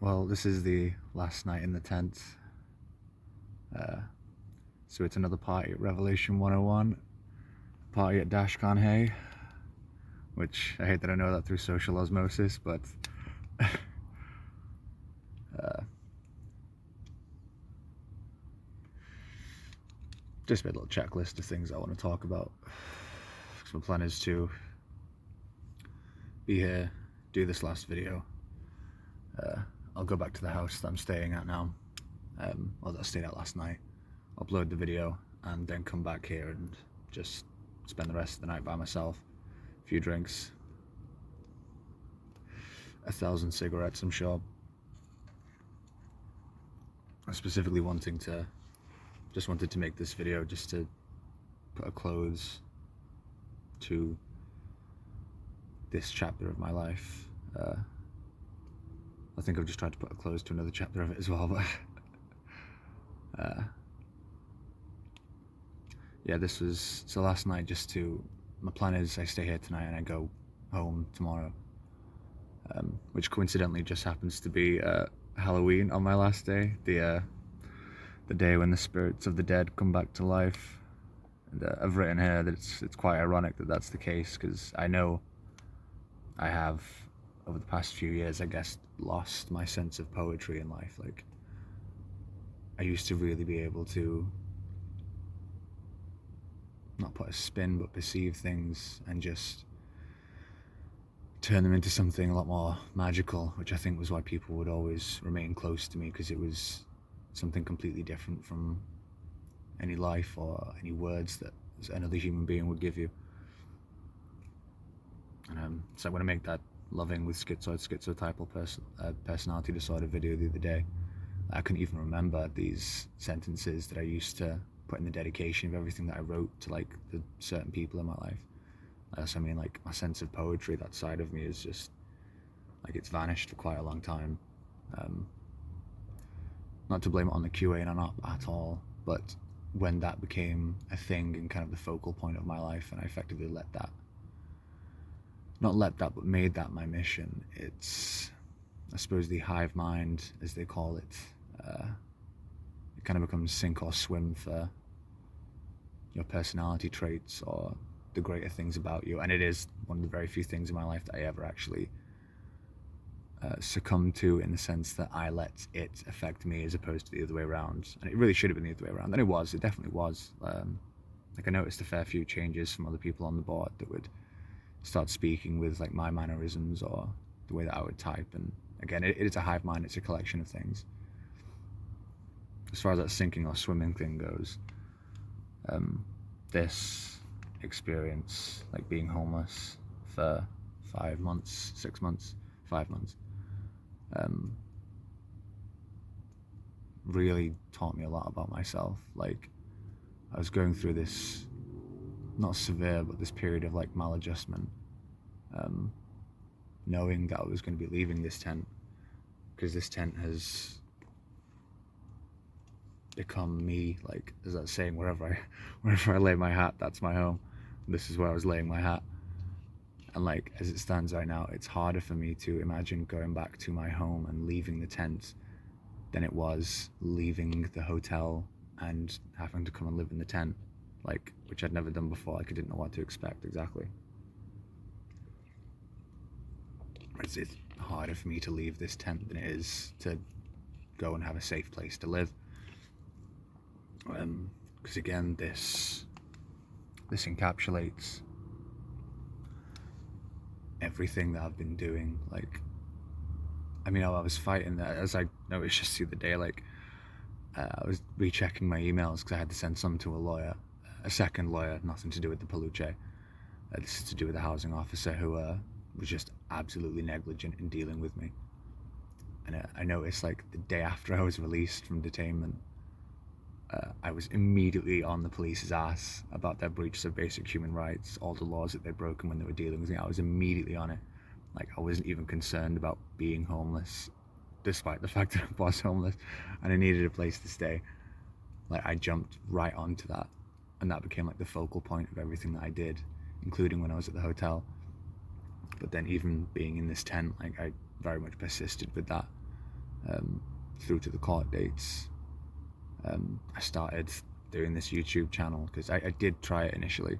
Well, this is the last night in the tent. So it's another party at Revelation 101, party at Dashcon Hay, which I hate that I know that through social osmosis, but just made a little checklist of things I want to talk about. So my plan is to be here, do this last video. I'll go back to the house that I'm staying at now, or that I stayed at last night, upload the video, and then come back here and just spend the rest of the night by myself. A few drinks, 1,000 cigarettes, I'm sure. I specifically wanted to make this video just to put a close to this chapter of my life. I think I've just tried to put a close to another chapter of it as well, but yeah, so last night my plan is I stay here tonight and I go home tomorrow, which coincidentally just happens to be Halloween on my last day, the day when the spirits of the dead come back to life. And I've written here that it's quite ironic that that's the case, because I know I have, over the past few years, I guess, lost my sense of poetry in life. Like, I used to really be able to not put a spin, but perceive things and just turn them into something a lot more magical, which I think was why people would always remain close to me, because it was something completely different from any life or any words that another human being would give you. And so I want to make that loving with schizotypal personality disorder video the other day. I couldn't even remember these sentences that I used to put in the dedication of everything that I wrote to like the certain people in my life. So I mean, like, my sense of poetry, that side of me, is just like, it's vanished for quite a long time. Not to blame it on the QA and not at all, but when that became a thing and kind of the focal point of my life, and I effectively but made that my mission, it's, I suppose, the hive mind, as they call it. It kind of becomes sink or swim for your personality traits or the greater things about you. And it is one of the very few things in my life that I ever actually succumbed to, in the sense that I let it affect me as opposed to the other way around. And it really should have been the other way around. And it definitely was. Like, I noticed a fair few changes from other people on the board that would start speaking with like my mannerisms or the way that I would type. And again, it is a hive mind, it's a collection of things. As far as that sinking or swimming thing goes, this experience, like being homeless for 5 months, 6 months, 5 months, really taught me a lot about myself. Like, I was going through this, not severe, but this period of like maladjustment, knowing that I was going to be leaving this tent, because this tent has become me. Like, as that saying, wherever I lay my hat, that's my home. And this is where I was laying my hat. And like, as it stands right now, it's harder for me to imagine going back to my home and leaving the tent than it was leaving the hotel and having to come and live in the tent, like, which I'd never done before. Like, I didn't know what to expect exactly. It's harder for me to leave this tent than it is to go and have a safe place to live. Because again, this encapsulates everything that I've been doing. Like, I mean, I was fighting that, as I noticed just the other day. Like, I was rechecking my emails because I had to send some to a lawyer, a second lawyer, nothing to do with the Paluche. This is to do with the housing officer who was just absolutely negligent in dealing with me. And I noticed, like, the day after I was released from detainment, I was immediately on the police's ass about their breaches of basic human rights, all the laws that they'd broken when they were dealing with me. I was immediately on it. Like, I wasn't even concerned about being homeless, despite the fact that I was homeless and I needed a place to stay. Like, I jumped right onto that, and that became like the focal point of everything that I did, including when I was at the hotel. But then even being in this tent, like, I very much persisted with that. through to the court dates. I started doing this YouTube channel because I did try it initially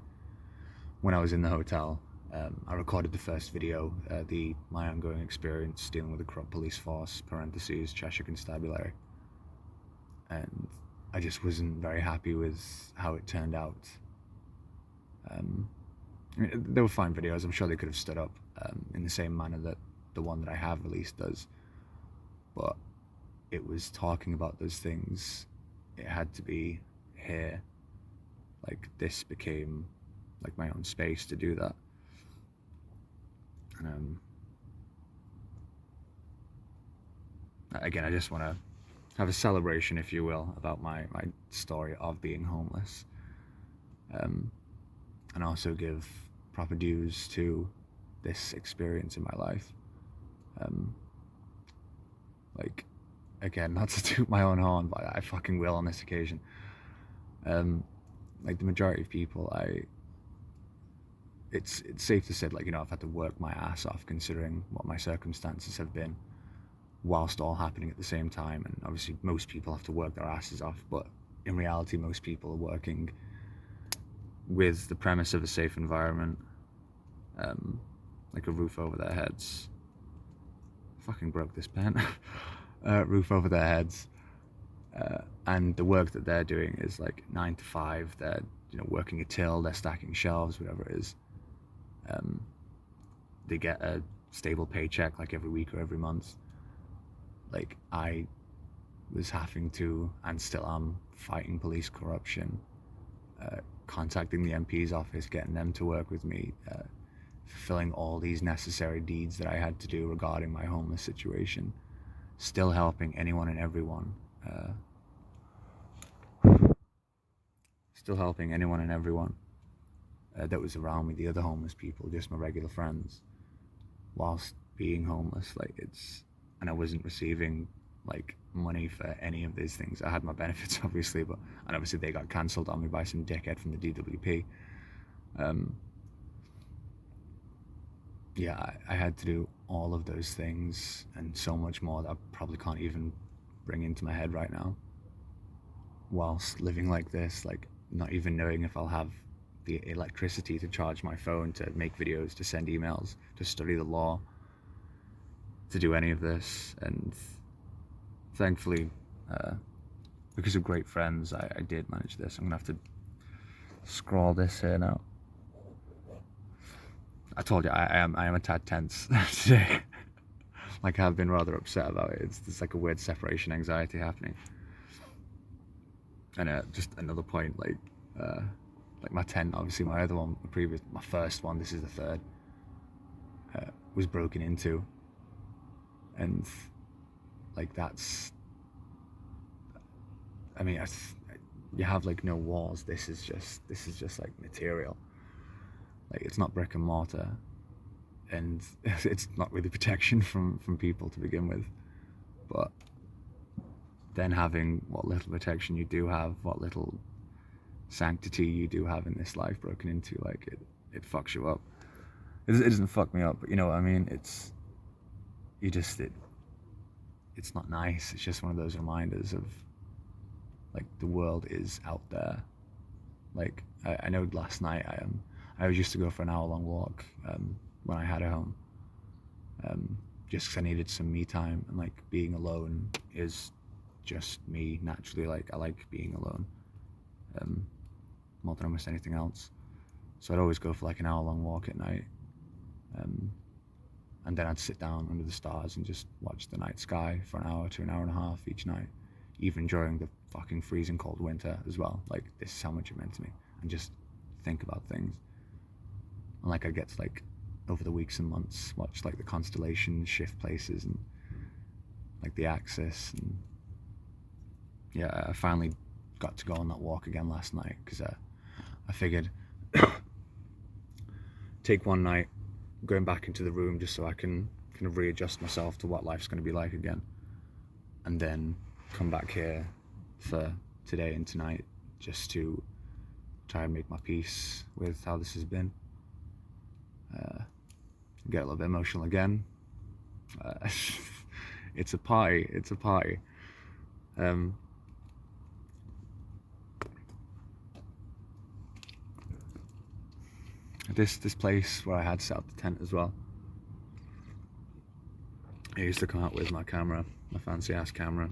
when I was in the hotel. I recorded the first video, my ongoing experience dealing with the corrupt police force, parentheses, Cheshire Constabulary. And I just wasn't very happy with how it turned out. I mean, they were fine videos. I'm sure they could have stood up in the same manner that the one that I have released does. But it was talking about those things. It had to be here. Like, this became like my own space to do that. And again, I just want to have a celebration, if you will, about my story of being homeless, and also give proper dues to this experience in my life. Like, again, not to toot my own horn, but I fucking will on this occasion. Like, the majority of people, it's safe to say, like, you know, I've had to work my ass off considering what my circumstances have been, whilst all happening at the same time. And obviously most people have to work their asses off, but in reality most people are working with the premise of a safe environment, like a roof over their heads. Fucking broke this pen. Roof over their heads, and the work that they're doing is like 9 to 5. They're, you know, working a till, they're stacking shelves, whatever it is. They get a stable paycheck like every week or every month. Like, I was having to, and still am, fighting police corruption, contacting the MP's office, getting them to work with me, fulfilling all these necessary deeds that I had to do regarding my homeless situation, still helping anyone and everyone, that was around me, the other homeless people, just my regular friends, whilst being homeless. Like, and I wasn't receiving like money for any of these things. I had my benefits, obviously, and obviously they got cancelled on me by some dickhead from the DWP. Yeah, I had to do all of those things and so much more that I probably can't even bring into my head right now, whilst living like this, like not even knowing if I'll have the electricity to charge my phone, to make videos, to send emails, to study the law, to do any of this. And thankfully, because of great friends, I did manage this. I'm gonna have to scroll this here now. I told you I am a tad tense today. Like, I've been rather upset about it. It's like a weird separation anxiety happening. And just another point, like my tent, obviously my other one, my first one, this is the third, was broken into. And like, that's, I mean, you have like no walls. This is just like material. Like, it's not brick and mortar, and it's not really protection from people to begin with. But then having what little protection you do have, what little sanctity you do have in this life broken into, like, it fucks you up. It doesn't fuck me up, but you know what I mean. It's not nice. It's just one of those reminders of, like, the world is out there. Like, I know last night I used to go for an hour-long walk when I had a home, just because I needed some me time, and like, being alone is just me naturally. Like, I like being alone more than almost anything else. So I'd always go for like an hour-long walk at night, and then I'd sit down under the stars and just watch the night sky for an hour to an hour and a half each night, even during the fucking freezing cold winter as well. Like, this is how much it meant to me, and just think about things. And like, I get to, like, over the weeks and months, watch like the constellations shift places, and like the axis. And yeah, I finally got to go on that walk again last night, because I figured take one night going back into the room just so I can kind of readjust myself to what life's going to be like again, and then come back here for today and tonight just to try and make my peace with how this has been. Get a little bit emotional again. It's a party. It's a party. This place where I had set up the tent as well. I used to come out with my camera, my fancy ass camera,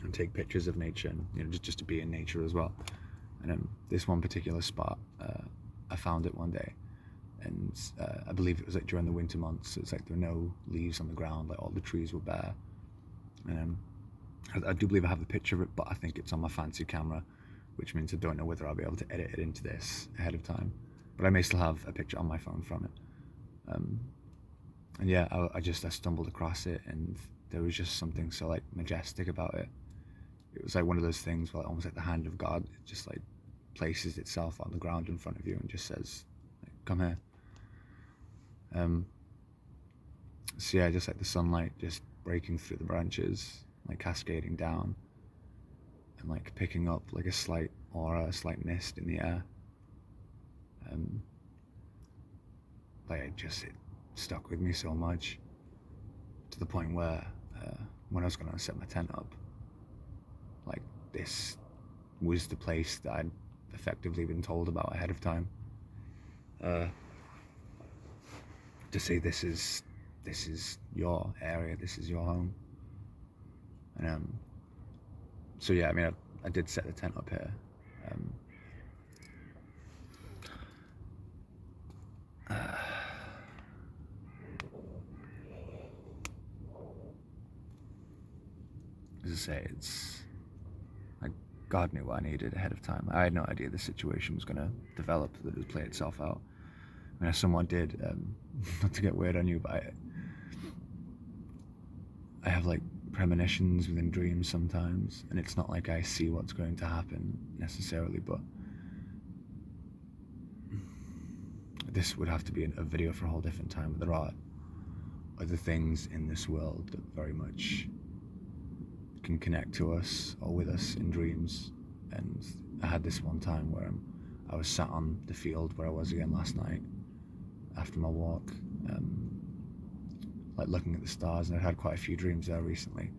and take pictures of nature, and just to be in nature as well. And this one particular spot, I found it one day, and I believe it was like during the winter months. So it's like there were no leaves on the ground, like all the trees were bare. And I do believe I have a picture of it, but I think it's on my fancy camera, which means I don't know whether I'll be able to edit it into this ahead of time. But I may still have a picture on my phone from it. And yeah, I stumbled across it, and there was just something so like majestic about it. It was like one of those things where almost like the hand of God, it just like places itself on the ground in front of you and just says, like, come here. So yeah, just like the sunlight just breaking through the branches, like cascading down, and like picking up like a slight aura, a slight mist in the air. Like it stuck with me so much, to the point where when I was going to set my tent up, like this was the place that I'd effectively been told about ahead of time, to say this is your area, this is your home. And so yeah, I mean I did set the tent up here. As I say, it's like God knew what I needed ahead of time. I had no idea the situation was going to develop, that it would play itself out. I mean, as someone did, not to get weird on you, but I have like premonitions within dreams sometimes, and it's not like I see what's going to happen necessarily, but this would have to be a video for a whole different time. But there are other things in this world that very much can connect to us or with us in dreams. And I had this one time where I was sat on the field where I was again last night after my walk, like looking at the stars, and I'd had quite a few dreams there recently,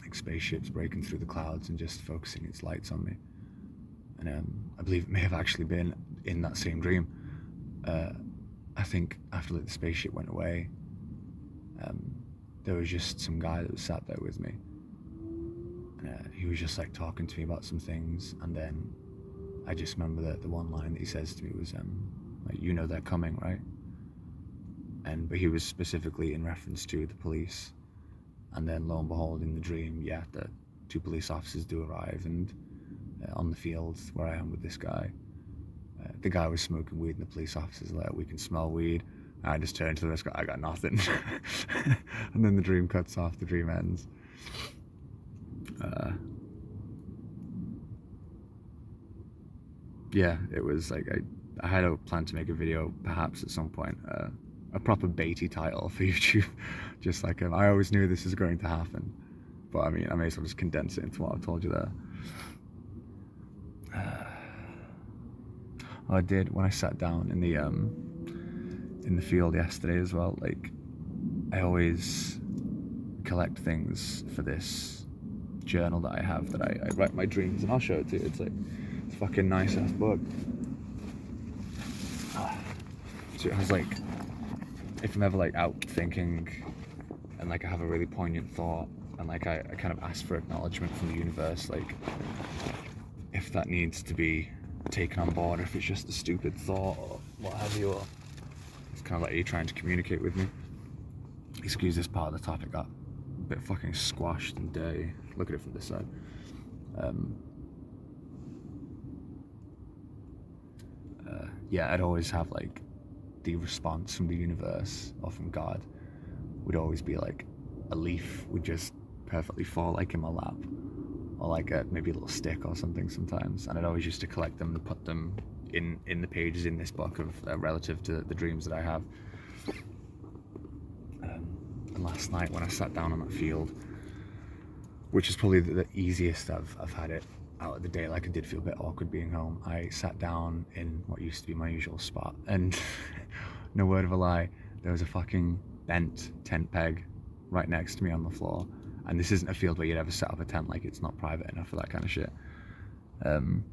like spaceships breaking through the clouds and just focusing its lights on me. And I believe it may have actually been in that same dream. I think after the spaceship went away, there was just some guy that was sat there with me, and he was just like talking to me about some things. And then I just remember that the one line that he says to me was, like, they're coming, right? But he was specifically in reference to the police. And then lo and behold, in the dream, yeah, the 2 police officers do arrive, and on the field where I am with this guy, the guy was smoking weed, and the police officers are like, we can smell weed. And I just turned to the rest, I got nothing. And then the dream cuts off, the dream ends. Yeah, it was like I had a plan to make a video perhaps at some point, a proper baity title for YouTube, just like I always knew this was going to happen, but I mean I may as well just condense it into what I've told you there. I did when I sat down in the field yesterday as well. Like, I always collect things for this journal that I have, that I write my dreams, and I'll show it to you. It's like, it's a fucking nice ass book. So it has like, if I'm ever like out thinking and like I have a really poignant thought, and like I kind of ask for acknowledgement from the universe, like if that needs to be taken on board, or if it's just a stupid thought or what have you, or it's kind of like, are you trying to communicate with me? Excuse this part of the topic, got a bit fucking squashed and dirty. Look at it from this side. Yeah, I'd always have like the response from the universe or from God would always be like a leaf would just perfectly fall like in my lap, or like maybe a little stick or something sometimes, and I'd always used to collect them and put them in the pages in this book of relative to the dreams that I have. And last night when I sat down on that field, which is probably the easiest I've had it out of the day, like I did feel a bit awkward being home, I sat down in what used to be my usual spot, and no word of a lie, there was a fucking bent tent peg right next to me on the floor. And this isn't a field where you'd ever set up a tent, like it's not private enough for that kind of shit. And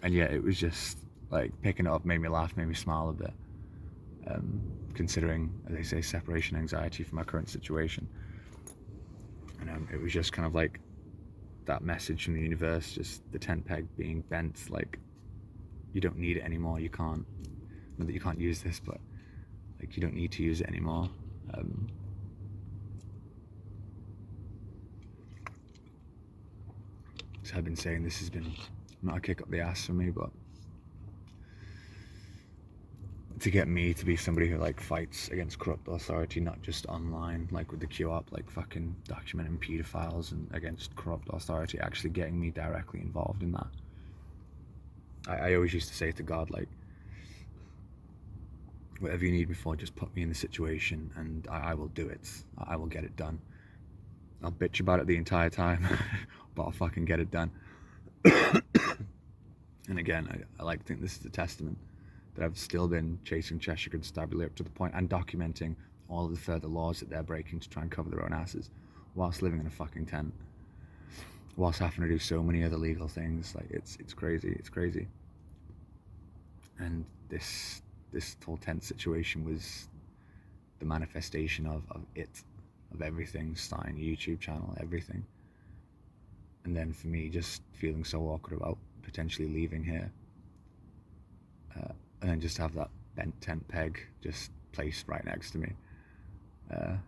yeah, it was just like picking it up made me laugh, made me smile a bit. Considering, as they say, separation anxiety from my current situation. And it was just kind of like that message from the universe, just the tent peg being bent, like you don't need it anymore, you can't, not that you can't use this, but like you don't need to use it anymore. So I've been saying this has been not a kick up the ass for me, but to get me to be somebody who like fights against corrupt authority, not just online, like with the Q-op, like fucking documenting pedophiles and against corrupt authority, actually getting me directly involved in that. I always used to say to God, like, whatever you need me for, just put me in the situation and I will do it. I will get it done. I'll bitch about it the entire time, but I'll fucking get it done. And again, I like to think this is a testament that I've still been chasing Cheshire Constabulary up to the point and documenting all of the further laws that they're breaking to try and cover their own asses whilst living in a fucking tent, whilst having to do so many other legal things. Like it's crazy. And this whole tent situation was the manifestation of everything, starting a YouTube channel, everything. And then for me, just feeling so awkward about potentially leaving here, and then just have that bent tent peg just placed right next to me,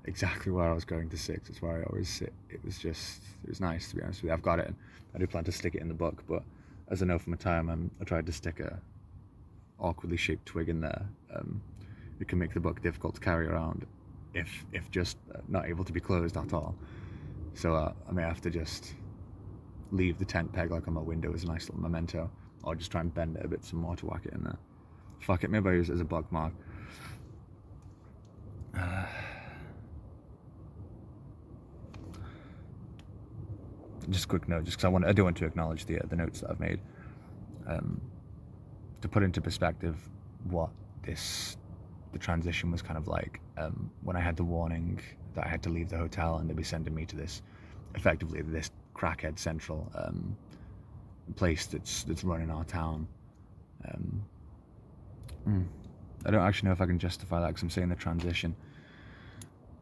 exactly where I was going to sit. It's where I always sit. It was nice, to be honest with you. I've got it, and I do plan to stick it in the book, but as I know from a time, I tried to stick a awkwardly shaped twig in there. It can make the book difficult to carry around if just not able to be closed at all. So I may have to just leave the tent peg like on my window as a nice little memento, or just try and bend it a bit some more to whack it in there. Fuck it, maybe I use it as a bookmark. Just a quick note, just because I do want to acknowledge the notes that I've made, to put into perspective what the transition was kind of like. When I had the warning that I had to leave the hotel and they'd be sending me to this crackhead central place that's running our town. I don't actually know if I can justify that, because I'm saying the transition.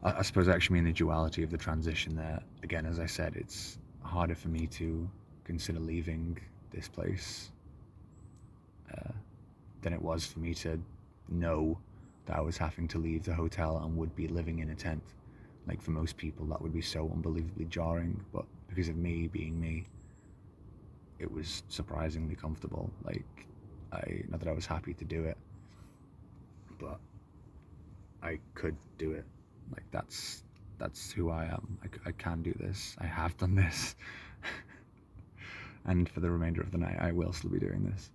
I suppose I actually mean the duality of the transition there. Again, as I said, it's harder for me to consider leaving this place than it was for me to know that I was having to leave the hotel and would be living in a tent. Like, for most people, that would be so unbelievably jarring, but because of me being me, it was surprisingly comfortable. Like, not that I was happy to do it, but I could do it. Like, that's who I am. I can do this. I have done this. And for the remainder of the night, I will still be doing this.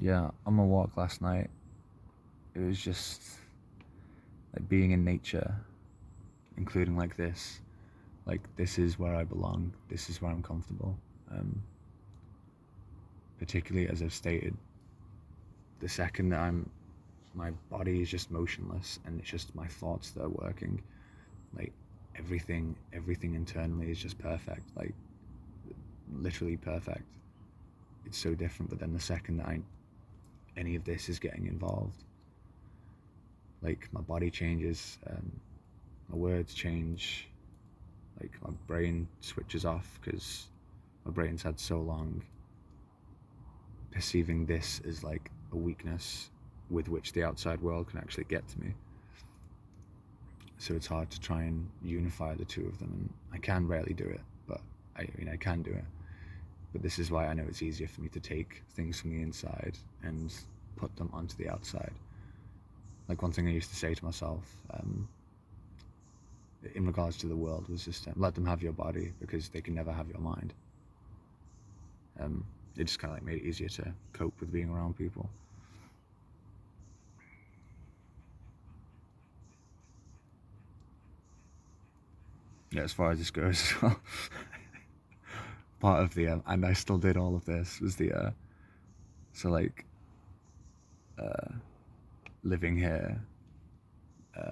Yeah, on my walk last night, it was just like being in nature, including like this. Like, this is where I belong. This is where I'm comfortable. Particularly, as I've stated, the second that my body is just motionless and it's just my thoughts that are working. Like, everything internally is just perfect. Like, literally perfect. It's so different. But then the second that any of this is getting involved, like, my body changes, my words change, like, my brain switches off, because my brain's had so long perceiving this as like a weakness with which the outside world can actually get to me. So it's hard to try and unify the two of them, and I can rarely do it, but I can do it. But this is why I know it's easier for me to take things from the inside and put them onto the outside. Like, one thing I used to say to myself, in regards to the world, was just let them have your body, because they can never have your mind. It just kind of like made it easier to cope with being around people. yeah, as far as this goes as well. Part of the and I still did all of this was the so like living here,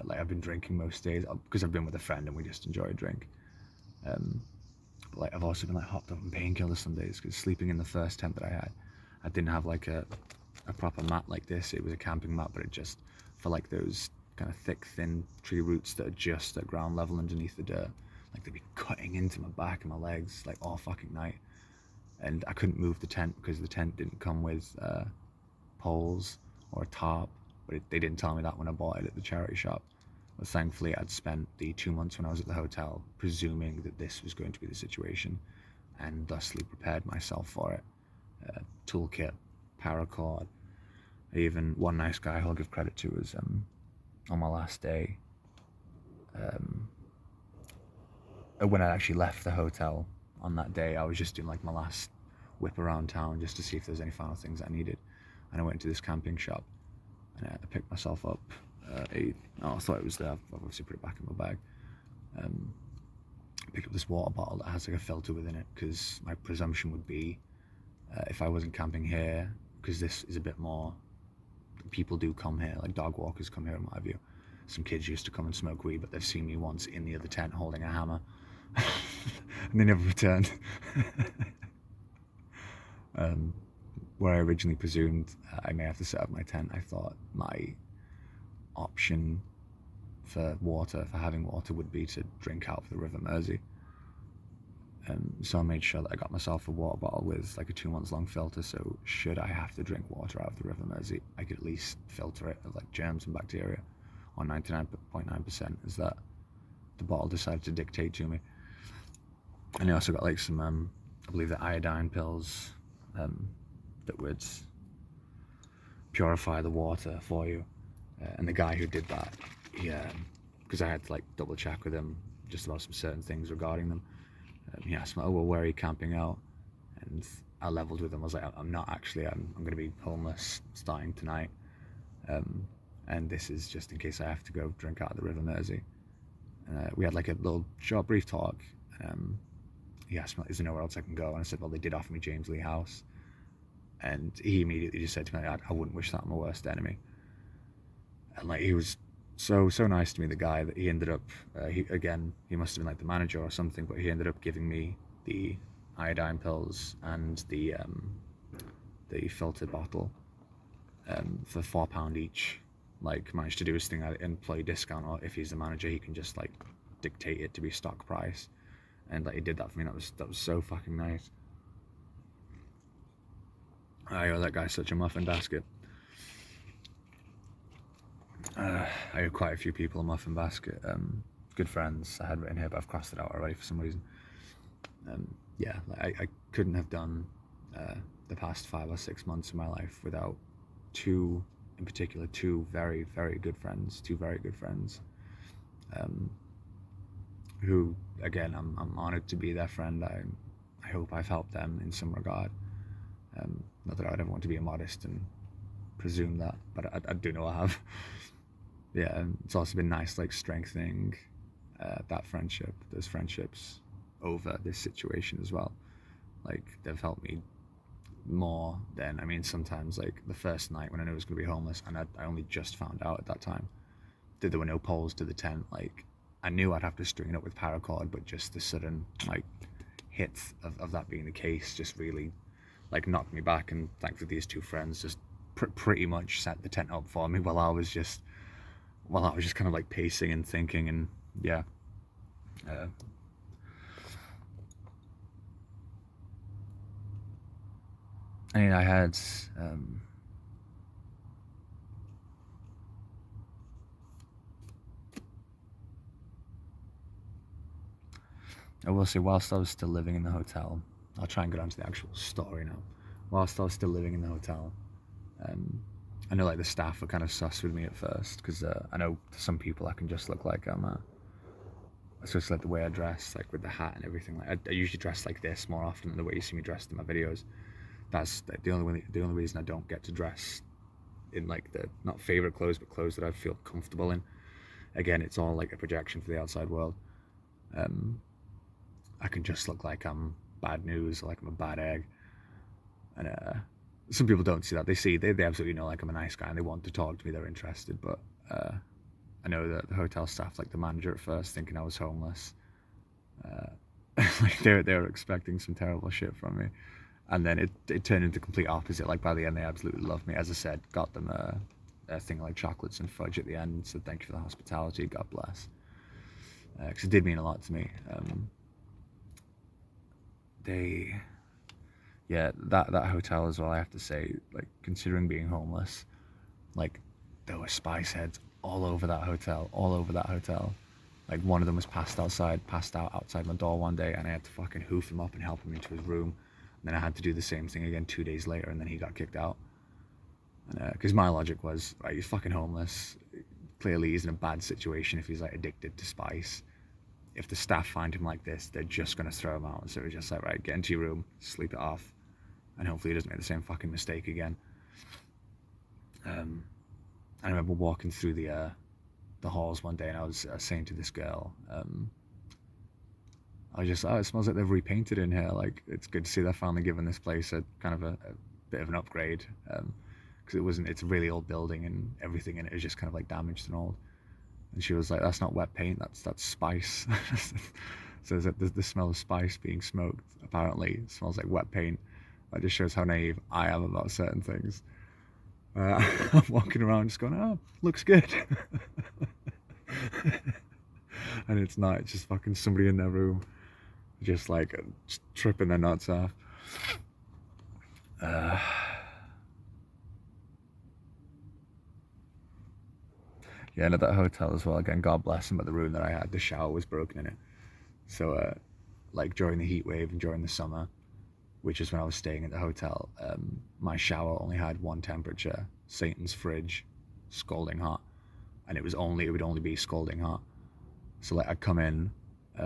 like I've been drinking most days because I've been with a friend and we just enjoy a drink. Like I've also been like hopped up on painkillers some days because sleeping in the first tent that I didn't have like a proper mat like this. It was a camping mat, but it just for like those kind of thick, thin tree roots that are just at ground level underneath the dirt. Like they'd be cutting into my back and my legs like all fucking night. And I couldn't move the tent because the tent didn't come with poles or a tarp, but they didn't tell me that when I bought it at the charity shop. But thankfully I'd spent the 2 months when I was at the hotel presuming that this was going to be the situation and thusly prepared myself for it. Toolkit, paracord. Even one nice guy I'll give credit to was on my last day, when I actually left the hotel on that day, I was just doing like my last whip around town just to see if there's any final things I needed. And I went to this camping shop and I picked myself up I thought it was there, I've obviously put it back in my bag. Picked up this water bottle that has like a filter within it because my presumption would be if I wasn't camping here, because this is a bit more, people do come here, like dog walkers come here in my view. Some kids used to come and smoke weed, but they've seen me once in the other tent holding a hammer and they never returned. Where I originally presumed I may have to set up my tent, I thought my option for having water would be to drink out of the River Mersey. So I made sure that I got myself a water bottle with like a 2 months long filter, so should I have to drink water out of the River Mersey, I could at least filter it of like germs and bacteria, or 99.9% is that the bottle decided to dictate to me. And I also got like some, I believe the iodine pills that would purify the water for you. And the guy who did that, because I had to like double check with him just about some certain things regarding them. He asked me, oh, well, where are you camping out? And I leveled with him. I was like, I'm not actually, I'm going to be homeless starting tonight. And this is just in case I have to go drink out of the River Mersey. We had like a little short, brief talk. He asked me, is there nowhere else I can go? And I said, well, they did offer me James Lee House. And he immediately just said to me, I wouldn't wish that on my worst enemy. And like, he was so nice to me, the guy, that he ended up, he must have been like the manager or something, but he ended up giving me the iodine pills and the filtered bottle for £4 each. Like, managed to do his thing at employee discount, or if he's the manager, he can just like dictate it to be stock price. And like, he did that for me. That was so fucking nice. I owe that guy such a muffin basket. I owe quite a few people a muffin basket. Good friends I had written here, but I've crossed it out already for some reason. Like I couldn't have done the past 5 or 6 months of my life without two very, very good friends. Who, again, I'm honored to be their friend. I hope I've helped them in some regard. Not that I would ever want to be immodest and presume that, but I do know I have. Yeah, and it's also been nice, like, strengthening those friendships over this situation as well. Like, they've helped me more than, I mean, sometimes, like, the first night when I knew I was going to be homeless, and I only just found out at that time that there were no poles to the tent. Like, I knew I'd have to string it up with paracord, but just the sudden, like, hit of that being the case just really, like, knocked me back. And thankfully these two friends just pretty much set the tent up for me while I was just kind of like pacing and thinking. And yeah, I mean, I had I will say, whilst I was still living in the hotel, I'll try and get on to the actual story now. Whilst I was still living in the hotel, I know like the staff were kind of sus with me at first, because I know to some people I can just look like especially like the way I dress, like with the hat and everything. Like I usually dress like this more often than the way you see me dressed in my videos. That's the only reason I don't get to dress in like the, not favorite clothes, but clothes that I feel comfortable in. Again, it's all like a projection for the outside world. I can just look like I'm bad news, or like I'm a bad egg. And some people don't see that. They absolutely know like I'm a nice guy and they want to talk to me. They're interested. But I know that the hotel staff, like the manager at first, thinking I was homeless, like they were expecting some terrible shit from me. And then it turned into complete opposite. Like by the end, they absolutely loved me. As I said, got them a thing like chocolates and fudge at the end. So thank you for the hospitality. God bless. Because it did mean a lot to me. That hotel as well, I have to say, like considering being homeless, like there were spice heads all over that hotel. Like one of them was passed out outside my door one day, and I had to fucking hoof him up and help him into his room. And then I had to do the same thing again 2 days later, and then he got kicked out. Because my logic was, right, he's fucking homeless. Clearly he's in a bad situation if he's like addicted to spice. If the staff find him like this, they're just gonna throw him out. So it was just like, right, get into your room, sleep it off, and hopefully he doesn't make the same fucking mistake again. I remember walking through the halls one day, and I was saying to this girl, I was just, oh, it smells like they've repainted in here. Like, it's good to see they're finally giving this place a kind of a bit of an upgrade, because it's a really old building, and everything in it is just kind of like damaged and old. And she was like, that's not wet paint, that's spice. So the smell of spice being smoked apparently smells like wet paint. That just shows how naive I am about certain things. I'm walking around just going, oh, looks good. And it's not, it's just fucking somebody in their room just like just tripping their nuts off. Yeah, and at that hotel as well, again, God bless them, but the room that I had, the shower was broken in it. So like during the heat wave and during the summer, which is when I was staying at the hotel, my shower only had one temperature, Satan's fridge, scalding hot. And it would only be scalding hot. So like I'd come in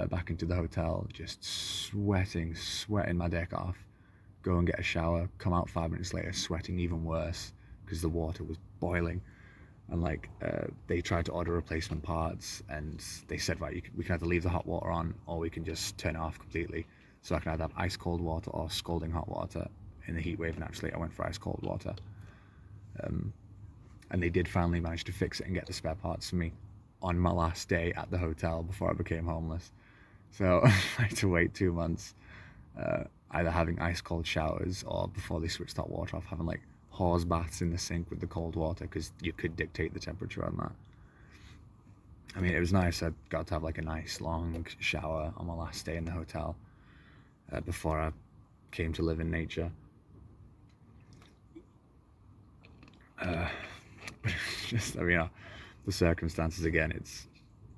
back into the hotel, just sweating my dick off, go and get a shower, come out 5 minutes later, sweating even worse because the water was boiling. And like they tried to order replacement parts, and they said, right, we can either leave the hot water on or we can just turn it off completely. So I can either have ice cold water or scalding hot water. In the heat wave, naturally, I went for ice cold water. And they did finally manage to fix it and get the spare parts for me on my last day at the hotel before I became homeless. So I had to wait 2 months, either having ice cold showers or before they switched hot water off, having like hose baths in the sink with the cold water because you could dictate the temperature on that. I mean, it was nice. I got to have like a nice long shower on my last day in the hotel before I came to live in nature. But it's just, I mean, the circumstances again,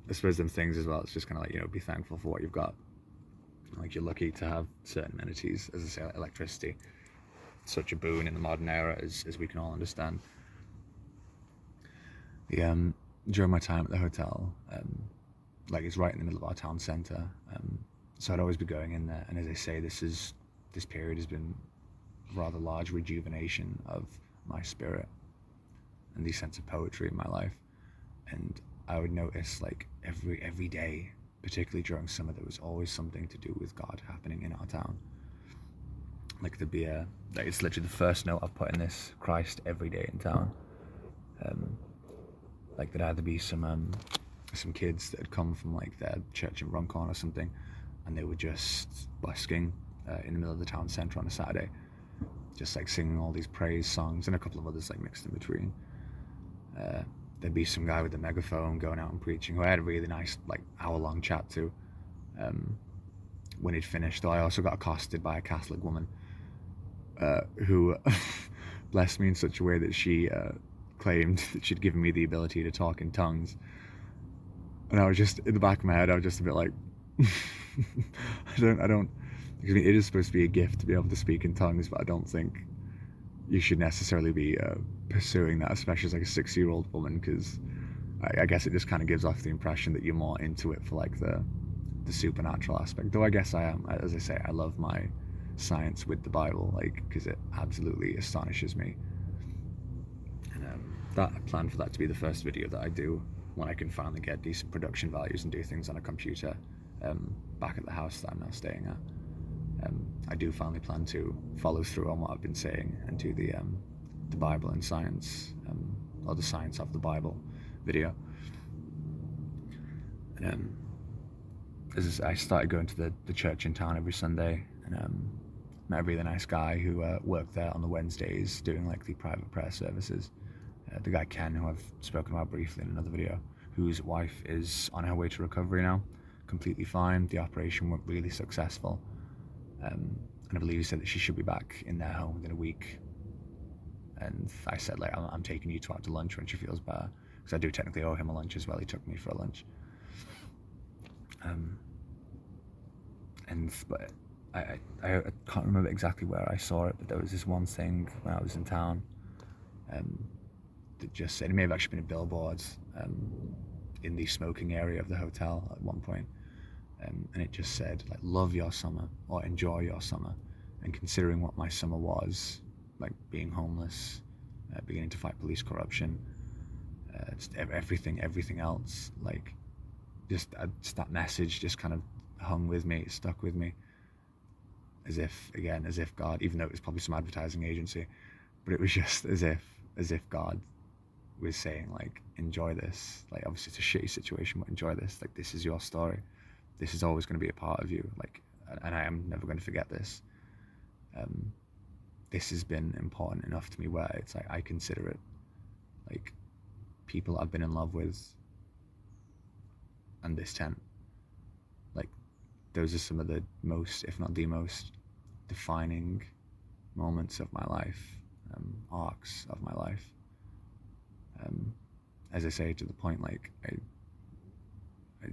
I suppose them things as well, it's just kind of like, be thankful for what you've got. Like, you're lucky to have certain amenities, as I say, like electricity. Such a boon in the modern era, as we can all understand. During my time at the hotel, like it's right in the middle of our town centre, so I'd always be going in there, and as I say, this period has been rather large rejuvenation of my spirit and the sense of poetry in my life. And I would notice like every day, particularly during summer, there was always something to do with God happening in our town. Like there'd be like it's literally the first note I've put in this, Christ every day in town. Like there'd either be some kids that had come from like their church in Runcorn or something, and they were just busking in the middle of the town centre on a Saturday, just like singing all these praise songs, and a couple of others like mixed in between. There'd be some guy with a megaphone going out and preaching, who I had a really nice like hour-long chat to. When he'd finished, though, I also got accosted by a Catholic woman who blessed me in such a way that she claimed that she'd given me the ability to talk in tongues. And I was just, in the back of my head, I was just a bit like, I don't, because I mean, it is supposed to be a gift to be able to speak in tongues, but I don't think you should necessarily be pursuing that, especially as like a 6-year-old woman, because I guess it just kind of gives off the impression that you're more into it for like the supernatural aspect. Though I guess I am, as I say, I love my science with the Bible, like, because it absolutely astonishes me. And I plan for that to be the first video that I do when I can finally get decent production values and do things on a computer back at the house that I'm now staying at. I do finally plan to follow through on what I've been saying and do the Bible and science, or the science of the Bible video. And as I started going to the church in town every Sunday, and met a really nice guy who worked there on the Wednesdays doing like the private prayer services. The guy Ken, who I've spoken about briefly in another video, whose wife is on her way to recovery now, completely fine. The operation went really successful. And I believe he said that she should be back in their home within a week. And I said, like, I'm taking you two out to lunch when she feels better, because I do technically owe him a lunch as well. He took me for a lunch. But I can't remember exactly where I saw it, but there was this one thing when I was in town that just said, it may have actually been a billboard in the smoking area of the hotel at one point. And it just said, like, love your summer, or enjoy your summer. And considering what my summer was, like being homeless, beginning to fight police corruption, just everything else, like, just that message just kind of hung with me, stuck with me, as if God, even though it was probably some advertising agency, but it was just as if God was saying, like, enjoy this. Like, obviously it's a shitty situation, but enjoy this. Like, this is your story. This is always going to be a part of you. Like, and I am never going to forget this. This has been important enough to me where it's like I consider it like people I've been in love with, and this tent. Like, those are some of the most, if not the most, defining moments of my life, arcs of my life. As I say, to the point, like, I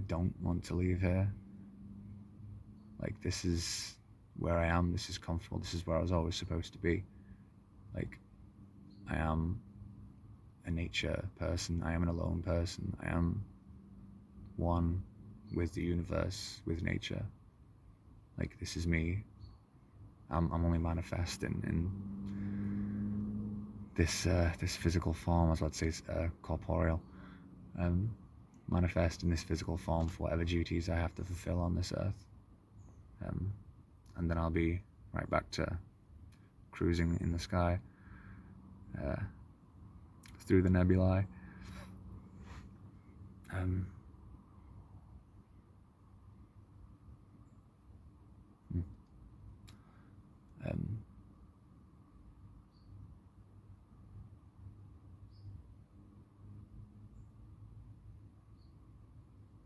don't want to leave here. Like, this is where I am, this is comfortable, this is where I was always supposed to be. Like, I am a nature person, I am an alone person, I am one with the universe, with nature. Like, this is me. I'm only manifest in this physical form. I was about to say corporeal. Manifest in this physical form for whatever duties I have to fulfill on this earth. And then I'll be right back to cruising in the sky, through the nebulae.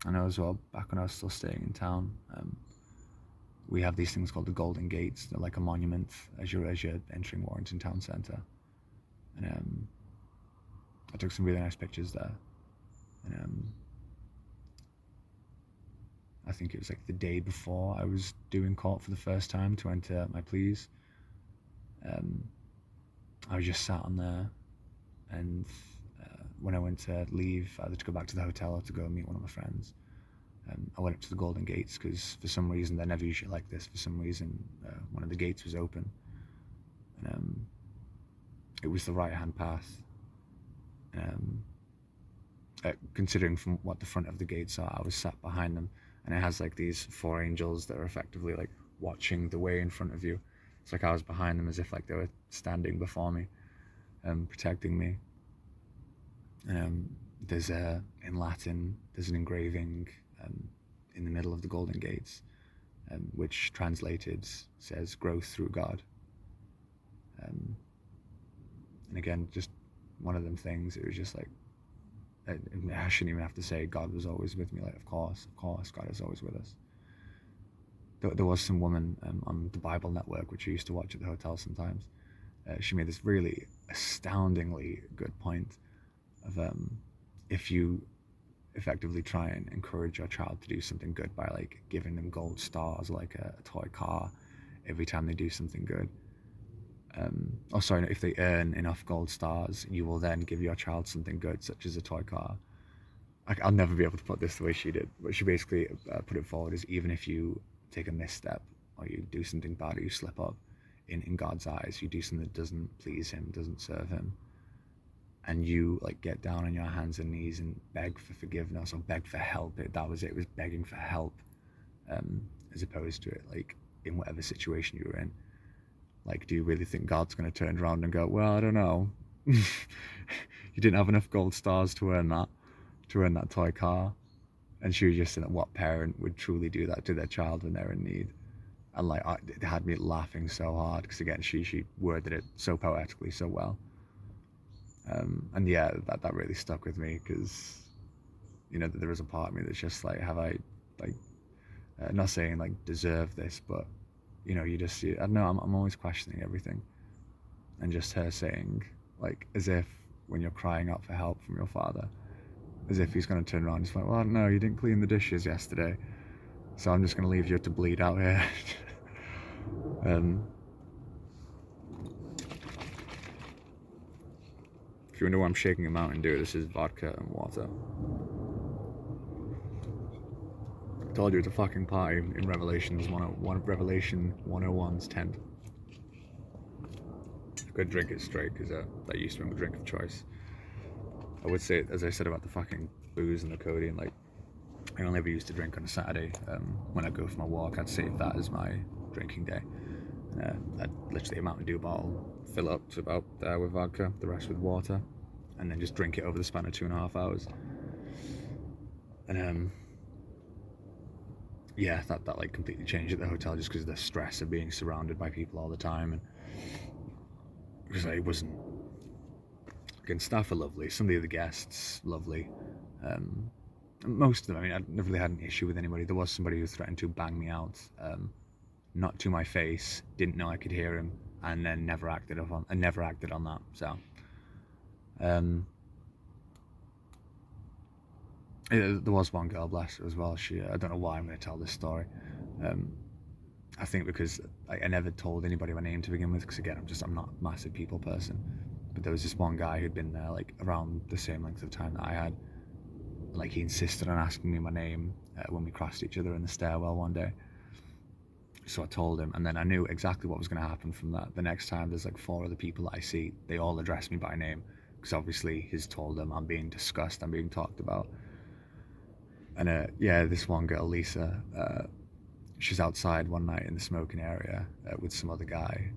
I know as well, back when I was still staying in town, we have these things called the Golden Gates. They're like a monument as you're entering Warrington Town Centre. And I took some really nice pictures there. And I think it was like the day before I was due in court for the first time to enter my pleas. I was just sat on there, and when I went to leave, either to go back to the hotel or to go meet one of my friends, I went up to the Golden Gates, because for some reason, they're never usually like this. For some reason, one of the gates was open. And it was the right-hand path. Considering from what the front of the gates are, I was sat behind them, and it has like these four angels that are effectively like watching the way in front of you. It's like I was behind them, as if like they were standing before me, protecting me. There's in Latin, there's an engraving in the middle of the Golden Gates, which translated says "growth through God." And again, just one of them things. It was just like, I shouldn't even have to say God was always with me. Like, of course, God is always with us. There was some woman on the Bible Network, which I used to watch at the hotel sometimes. She made this really astoundingly good point of if you effectively try and encourage your child to do something good by like giving them gold stars, like a toy car, every time they do something good. If they earn enough gold stars, you will then give your child something good, such as a toy car. I'll never be able to put this the way she did, but she basically put it forward as, even if you take a misstep, or you do something bad, or you slip up, in God's eyes, you do something that doesn't please him, doesn't serve him, and you like get down on your hands and knees and beg for forgiveness or beg for help. That was it. It was begging for help. as opposed to it like in whatever situation you were in. Like, do you really think God's going to turn around and go, well, I don't know, you didn't have enough gold stars to earn that toy car? And she was just saying, what parent would truly do that to their child when they're in need? And like, it had me laughing so hard because again, she worded it so poetically, so well. And yeah, that really stuck with me because, you know, there was a part of me that's just like, have I, like, not saying like deserve this, but you know, you just see, I don't know, I'm always questioning everything. And just her saying, like, as if when you're crying out for help from your father, as if he's going to turn around and just like, well, no, you didn't clean the dishes yesterday, so I'm just going to leave you to bleed out here. If you wonder why I'm shaking a Mountain Dew, this is vodka and water. I told you it's a fucking party in Revelation 101's tent. I could drink it straight because that used to be my drink of choice. I would say, as I said about the fucking booze and the codeine, like, I only ever used to drink on a Saturday. When I go for my walk, I'd save that as my drinking day. I'd literally a Mountain Dew bottle, fill up to about there with vodka, the rest with water, and then just drink it over the span of 2.5 hours. And yeah, that like completely changed at the hotel just because of the stress of being surrounded by people all the time, and because I wasn't. Again, staff are lovely. Some of the other guests, lovely. Most of them. I mean, I never really had an issue with anybody. There was somebody who threatened to bang me out, not to my face. Didn't know I could hear him, and then never acted on that. So, there was one girl, bless her as well. She, I don't know why I'm going to tell this story. I think because I never told anybody my name to begin with, because again, I'm not a massive people person. But there was this one guy who'd been there like around the same length of time that I had. Like, he insisted on asking me my name when we crossed each other in the stairwell one day. So I told him, and then I knew exactly what was going to happen from that. The next time there's like 4 other people that I see, they all address me by name, because obviously he's told them I'm being discussed, I'm being talked about. And yeah, this one girl, Lisa, she's outside one night in the smoking area with some other guy.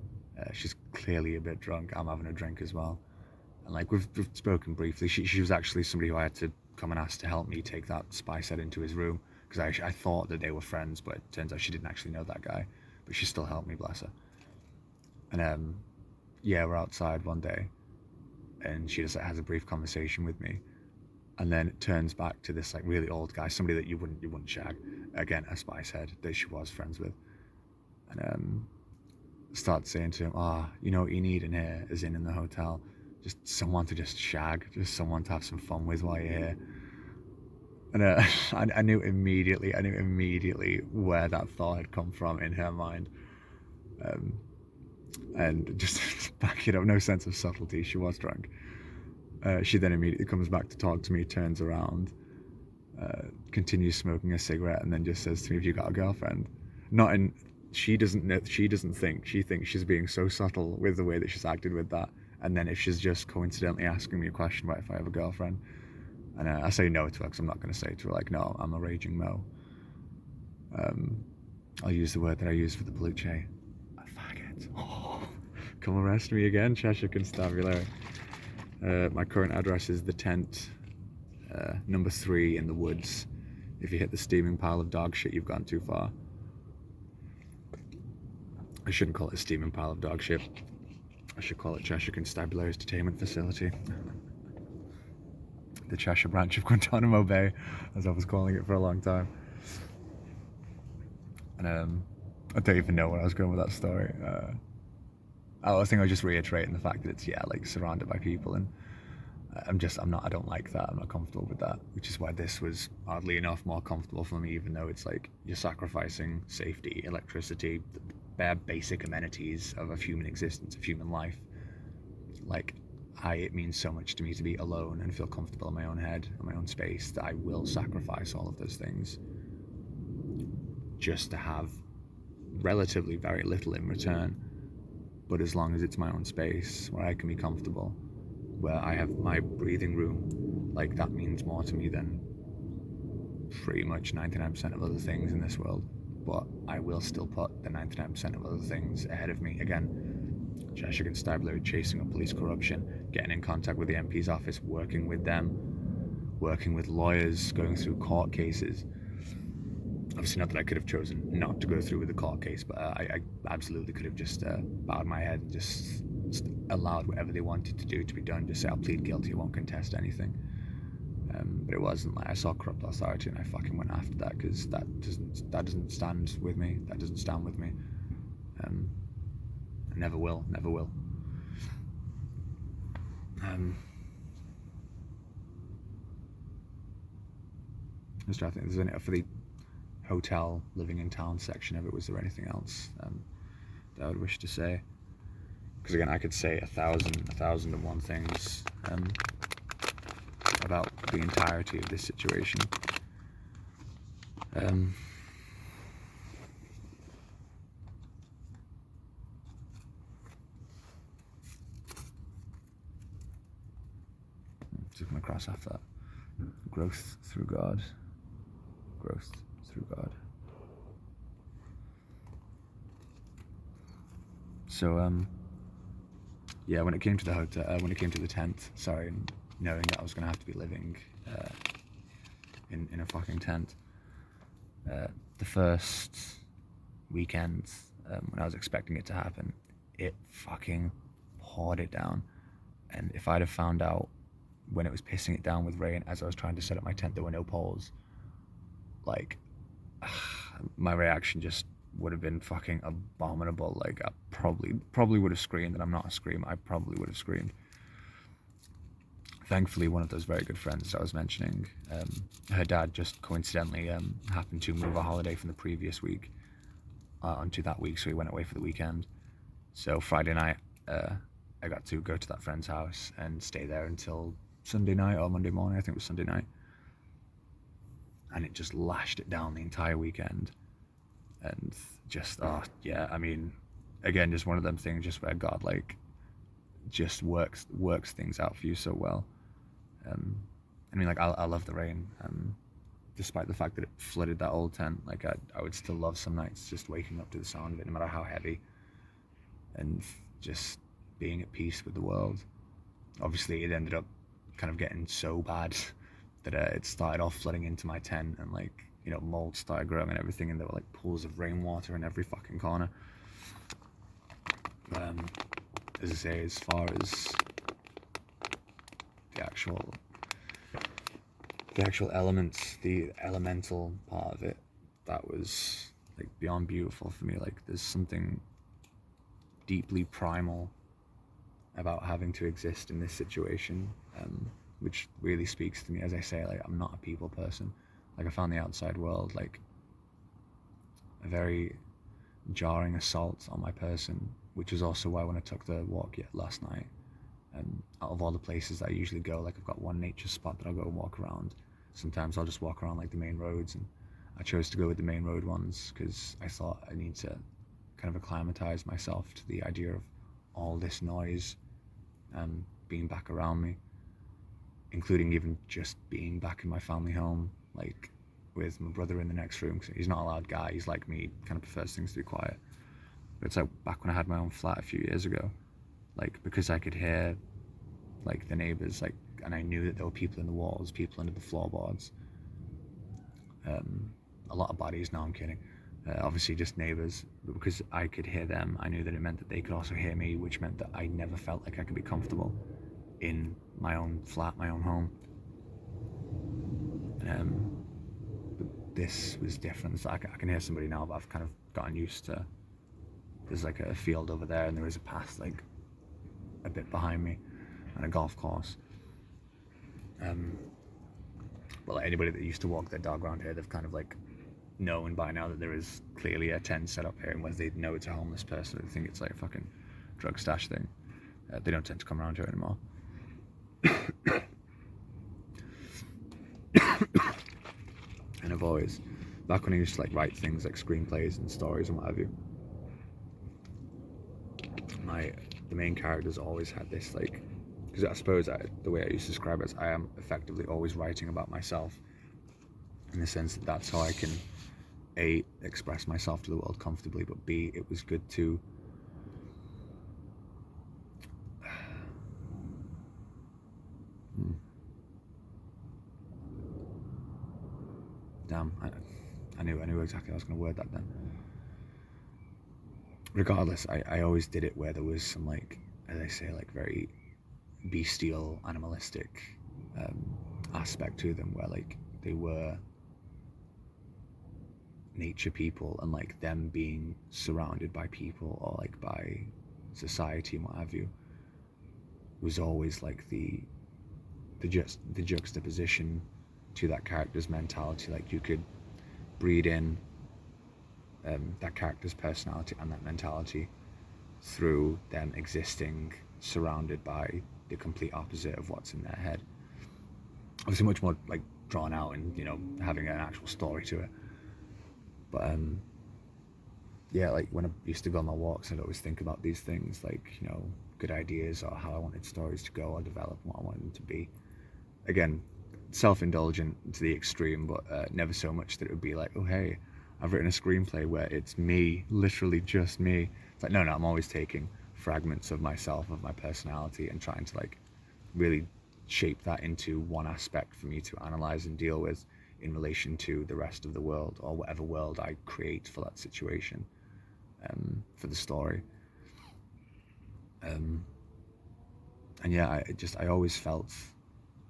She's clearly a bit drunk. I'm having a drink as well. And like, we've spoken briefly. She was actually somebody who I had to come and ask to help me take that spice head into his room, because I thought that they were friends, but it turns out she didn't actually know that guy, but she still helped me, bless her. And yeah, we're outside one day, and she just has a brief conversation with me, and then it turns back to this like really old guy, somebody that you wouldn't shag, again a spice head that she was friends with, and start saying to him, you know what you need in here, as in the hotel, just someone to just shag, just someone to have some fun with while you're here. And I knew immediately where that thought had come from in her mind. And just back it up, no sense of subtlety, she was drunk. She then immediately comes back to talk to me, turns around, continues smoking a cigarette, and then just says to me, have you got a girlfriend? Not in, she thinks she's being so subtle with the way that she's acted with that. And then if she's just coincidentally asking me a question about if I have a girlfriend, and I say no to her because I'm not going to say to her like, no, I'm a raging mo. I'll use the word that I use for the Peluche. A faggot. Oh, come arrest me again, Cheshire Constabulary. My current address is the tent, number 3 in the woods. If you hit the steaming pile of dog shit, you've gone too far. I shouldn't call it a steaming pile of dog shit. I should call it Cheshire Constabulary's Detainment Facility. The Cheshire branch of Guantanamo Bay, as I was calling it for a long time. And I don't even know where I was going with that story. I think I was just reiterating the fact that it's, yeah, like surrounded by people, and I don't like that. I'm not comfortable with that, which is why this was oddly enough more comfortable for me, even though it's like you're sacrificing safety, electricity, the bare basic amenities of human existence, of human life. Like, it means so much to me to be alone and feel comfortable in my own head, in my own space, that I will sacrifice all of those things just to have relatively very little in return. But as long as it's my own space where I can be comfortable, where I have my breathing room, like, that means more to me than pretty much 99% of other things in this world. but I will still put the 99% of other things ahead of me. Again, Cheshire Constabulary, chasing up police corruption, getting in contact with the MP's office, working with them, working with lawyers, going through court cases. Obviously, not that I could have chosen not to go through with the court case, but I absolutely could have just bowed my head and just allowed whatever they wanted to do to be done. Just say, I'll plead guilty, I won't contest anything. But it wasn't like I saw corrupt authority and I fucking went after that, because that doesn't stand with me. That doesn't stand with me. I never will. I was trying to think, there's any for the hotel living in town section of it, was there anything else that I would wish to say? Because again, I could say a thousand and one things about the entirety of this situation. Just come across after that. Growth through God. So yeah, when it came to the hotel, when it came to the tent, sorry, knowing that I was gonna have to be living in a fucking tent, the first weekend when I was expecting it to happen, it fucking poured it down. And if I'd have found out when it was pissing it down with rain as I was trying to set up my tent, there were no poles, like my reaction just would have been fucking abominable. Like I probably would have screamed, and I'm not a screamer. I probably would have screamed. Thankfully, one of those very good friends I was mentioning, her dad just coincidentally happened to move a holiday from the previous week onto that week, so he went away for the weekend. So Friday night, I got to go to that friend's house and stay there until Sunday night or Monday morning. I think it was Sunday night. And it just lashed it down the entire weekend. And just, oh yeah, I mean, again, just one of them things just where God, like, just works things out for you so well. I mean, like, I love the rain. Despite the fact that it flooded that old tent, like, I would still love some nights just waking up to the sound of it, no matter how heavy. And just being at peace with the world. Obviously, it ended up kind of getting so bad that it started off flooding into my tent, and like, you know, mold started growing and everything, and there were like pools of rainwater in every fucking corner. As I say, as far as the actual elements, the elemental part of it, that was like beyond beautiful for me. Like, there's something deeply primal about having to exist in this situation, which really speaks to me. As I say, like, I'm not a people person. Like, I found the outside world like a very jarring assault on my person, which is also why when I took the walk last night, out of all the places that I usually go, like, I've got one nature spot that I'll go and walk around. Sometimes I'll just walk around like the main roads, and I chose to go with the main road ones because I thought I need to kind of acclimatize myself to the idea of all this noise being back around me, including even just being back in my family home, like with my brother in the next room, because he's not a loud guy. He's like me, kind of prefers things to be quiet. But it's like back when I had my own flat a few years ago, like, because I could hear like the neighbors, like, and I knew that there were people in the walls, people under the floorboards, a lot of bodies. No, I'm kidding. Obviously just neighbors, but because I could hear them, I knew that it meant that they could also hear me, which meant that I never felt like I could be comfortable in my own flat, my own home. But this was different. So I can hear somebody now, but I've kind of gotten used to, there's like a field over there, and there is a path like a bit behind me, and a golf course. But like anybody that used to walk their dog around here, they've kind of like known by now that there is clearly a tent set up here, and when they know it's a homeless person, they think it's like a fucking drug stash thing. They don't tend to come around here anymore. And I've always, back when I used to like write things like screenplays and stories and what have you, the main characters always had this, like, because I suppose the way I used to describe it is I am effectively always writing about myself, in the sense that that's how I can A, express myself to the world comfortably, but B, it was good to damn, I knew exactly how I was going to word that then. Regardless, I always did it where there was some, like, as I say, like very bestial, animalistic aspect to them, where like they were nature people, and like them being surrounded by people or like by society and what have you was always like the juxtaposition to that character's mentality. Like you could breed in that character's personality and that mentality through them existing surrounded by the complete opposite of what's in their head. Obviously much more like drawn out and, you know, having an actual story to it. But yeah, like when I used to go on my walks, I'd always think about these things, like, you know, good ideas or how I wanted stories to go or develop, what I wanted them to be. Again, self-indulgent to the extreme, but never so much that it would be like, oh hey, I've written a screenplay where it's me, literally just me. It's like, no, I'm always taking fragments of myself, of my personality, and trying to like really shape that into one aspect for me to analyze and deal with in relation to the rest of the world, or whatever world I create for that situation, for the story. And yeah, I always felt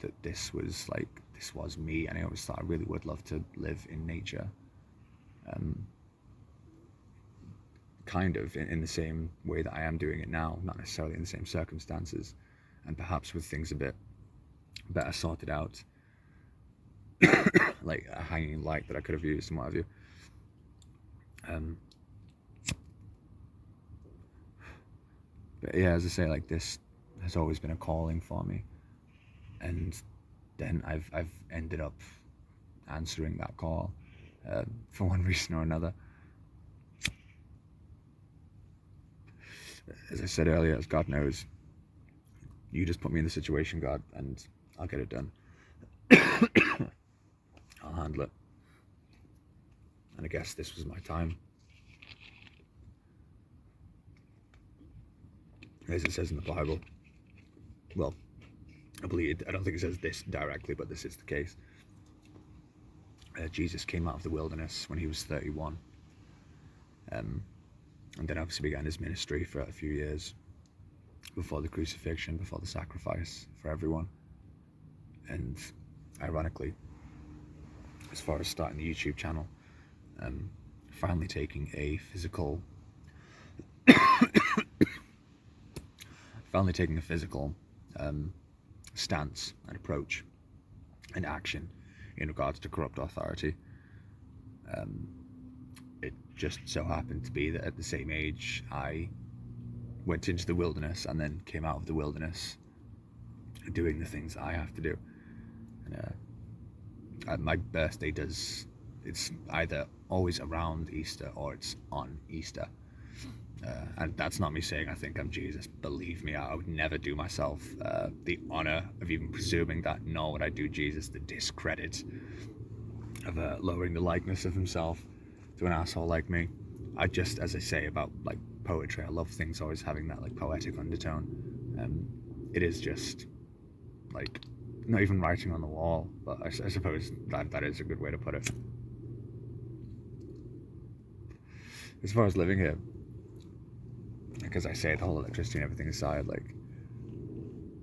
that this was me, and I always thought I really would love to live in nature, kind of in the same way that I am doing it now, not necessarily in the same circumstances, and perhaps with things a bit better sorted out, like a hanging light that I could have used and what have you. But yeah, as I say, like this has always been a calling for me, and then I've ended up answering that call for one reason or another. As I said earlier, as God knows, you just put me in the situation, God, and I'll get it done. I'll handle it. And I guess this was my time. As it says in the Bible, well, I don't think it says this directly, but this is the case. Jesus came out of the wilderness when he was 31, and then obviously began his ministry for a few years before the crucifixion, before the sacrifice for everyone. And ironically, as far as starting the YouTube channel, finally taking a physical stance and approach and action in regards to corrupt authority. It just so happened to be that at the same age I went into the wilderness and then came out of the wilderness doing the things I have to do. And my birthday it's either always around Easter or it's on Easter. And that's not me saying I think I'm Jesus. Believe me, I would never do myself the honor of even presuming that, nor would I do Jesus the discredit of lowering the likeness of himself to an asshole like me. I just, as I say about like poetry, I love things always having that like poetic undertone. It is just like not even writing on the wall, but I suppose that is a good way to put it. As far as living here, like as I say, the whole electricity and everything aside, like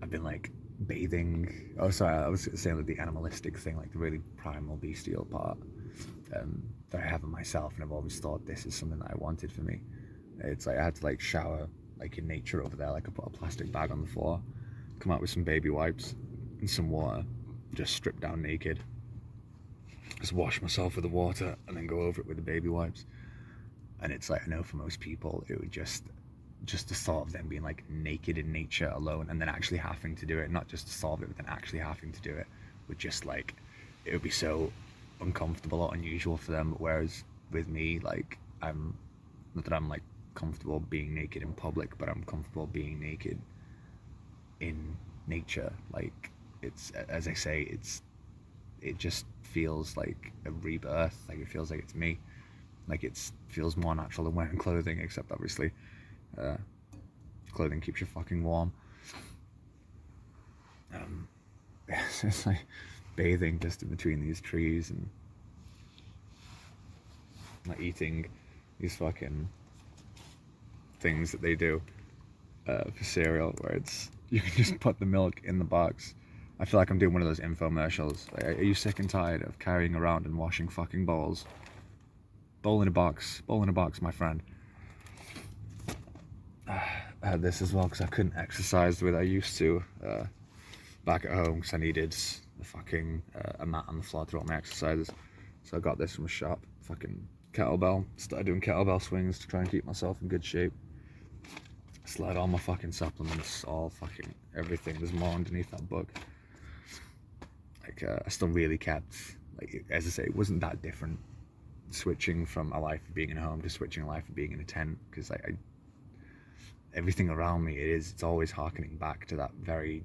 I've been like bathing. Oh, sorry, I was saying like the animalistic thing, like the really primal bestial part that I have in myself, and I've always thought this is something that I wanted for me. It's like I had to like shower like in nature over there. Like I put a plastic bag on the floor, come out with some baby wipes and some water, just strip down naked, just wash myself with the water and then go over it with the baby wipes. And it's like, I know for most people it would just the thought of them being like naked in nature alone and then actually having to do it, not just to solve it but then actually having to do it, would just like, it would be so uncomfortable or unusual for them. Whereas with me, like I'm not that I'm like comfortable being naked in public, but I'm comfortable being naked in nature. Like it's, as I say, it just feels like a rebirth. Like it feels like it's me. Like it feels more natural than wearing clothing, except obviously clothing keeps you fucking warm. It's like bathing just in between these trees and like eating these fucking things that they do for cereal, where it's you can just put the milk in the box. I feel like I'm doing one of those infomercials. Like, are you sick and tired of carrying around and washing fucking bowls? Bowl in a box, my friend. I had this as well because I couldn't exercise the way that I used to back at home because I needed the fucking a mat on the floor to do all my exercises. So I got this from a shop, fucking kettlebell. Started doing kettlebell swings to try and keep myself in good shape. Slide all my fucking supplements, all fucking everything. There's more underneath that book. Like I still really kept, like as I say, it wasn't that different switching from a life of being in a home to switching a life of being in a tent, because I everything around me it's always harkening back to that very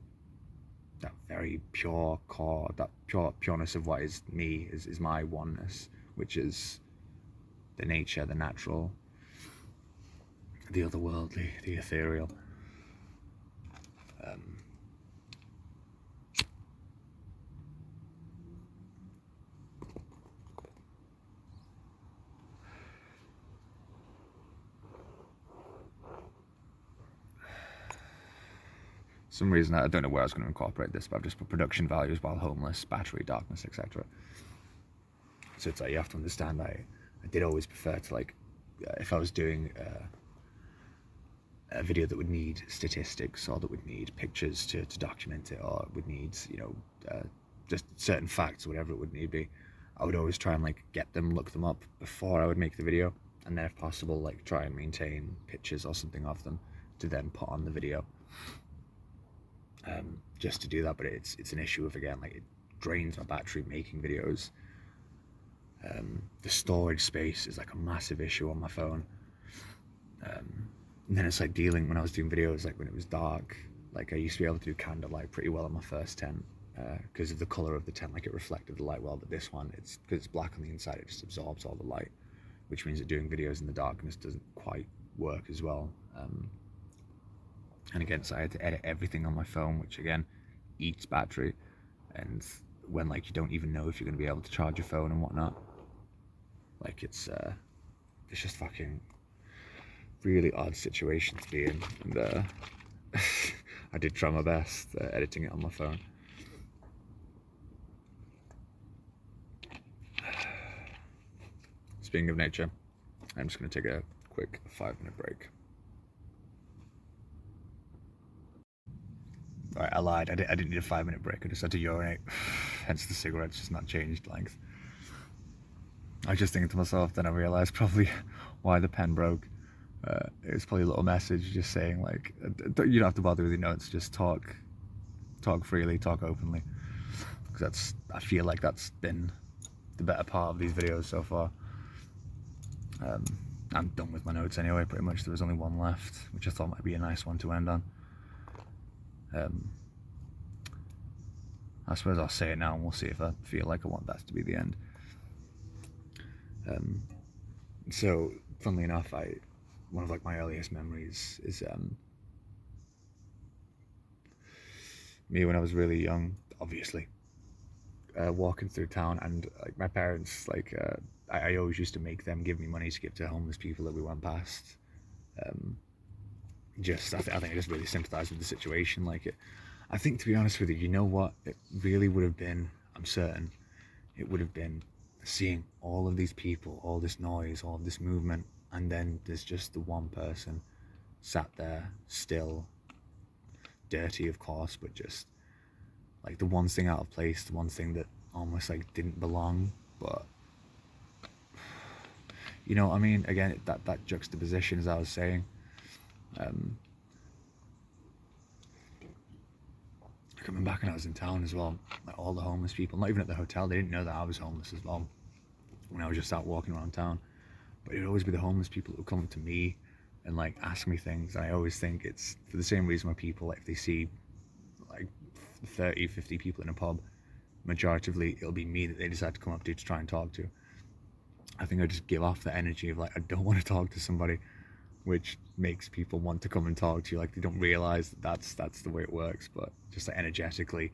pure core, that pureness of what is me, is my oneness, which is the nature, the natural, the otherworldly, the ethereal. Some reason I don't know where I was going to incorporate this, but I've just put production values while homeless, battery, darkness, etc. So it's like you have to understand I did always prefer to, like, if I was doing a video that would need statistics or that would need pictures to document it, or would need, you know, just certain facts or whatever it would need be, I would always try and like get them, look them up before I would make the video, and then if possible like try and maintain pictures or something of them to then put on the video. Just to do that, but it's an issue of, again, like it drains my battery making videos. The storage space is like a massive issue on my phone. And then it's like dealing, when I was doing videos, like when it was dark, like I used to be able to do candlelight pretty well on my first tent because of the color of the tent, like it reflected the light well. But this one, it's because it's black on the inside, it just absorbs all the light, which means that doing videos in the darkness doesn't quite work as well. And again, so I had to edit everything on my phone, which again eats battery, and when like you don't even know if you're going to be able to charge your phone and whatnot, like it's just fucking really odd situation to be in. And I did try my best editing it on my phone. Speaking of nature, I'm just going to take a quick 5-minute break. Alright, I lied. I didn't need a 5-minute break. I just had to urinate. Hence the cigarette's just not changed length. I was just thinking to myself, then I realised probably why the pen broke. It was probably a little message just saying, like, you don't have to bother with your notes, just talk freely, talk openly. Because I feel like that's been the better part of these videos so far. I'm done with my notes anyway, pretty much. There was only one left, which I thought might be a nice one to end on. I suppose I'll say it now and we'll see if I feel like I want that to be the end. So, funnily enough, one of like my earliest memories is me when I was really young, obviously, walking through town, and like my parents, like I always used to make them give me money to give to homeless people that we went past. I think I just really sympathised with the situation. Like I think, to be honest with you, you know what it really would have been? I'm certain it would have been seeing all of these people, all this noise, all this movement, and then there's just the one person sat there still, dirty of course, but just like the one thing out of place, the one thing that almost like didn't belong. But you know what I mean? Again, that juxtaposition, as I was saying. Coming back when I was in town as well, like all the homeless people, not even at the hotel, they didn't know that I was homeless as well when I was just out walking around town. But it would always be the homeless people who would come up to me and like ask me things, and I always think it's for the same reason why people, like, if they see like 30, 50 people in a pub, majoritively it'll be me that they decide to come up to try and talk to. I think I just give off the energy of like I don't want to talk to somebody, which makes people want to come and talk to you. Like they don't realize that that's the way it works, but just like energetically,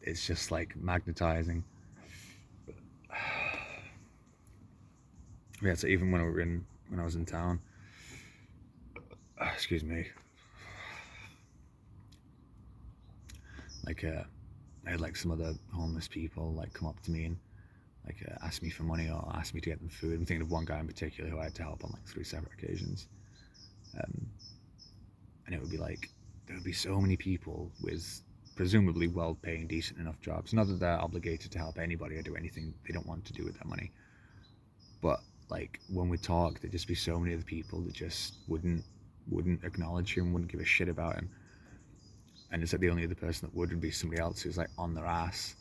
it's just like magnetizing. Yeah, so even when I was in town, excuse me, like I had like some other homeless people like come up to me and like ask me for money or ask me to get them food. I'm thinking of one guy in particular who I had to help on like 3 separate occasions. Um, and it would be like there would be so many people with presumably well-paying, decent enough jobs. Not that they're obligated to help anybody or do anything they don't want to do with their money, but like when we talk, there'd just be so many other people that just wouldn't acknowledge him, wouldn't give a shit about him, and it's like the only other person that would be somebody else who's like on their ass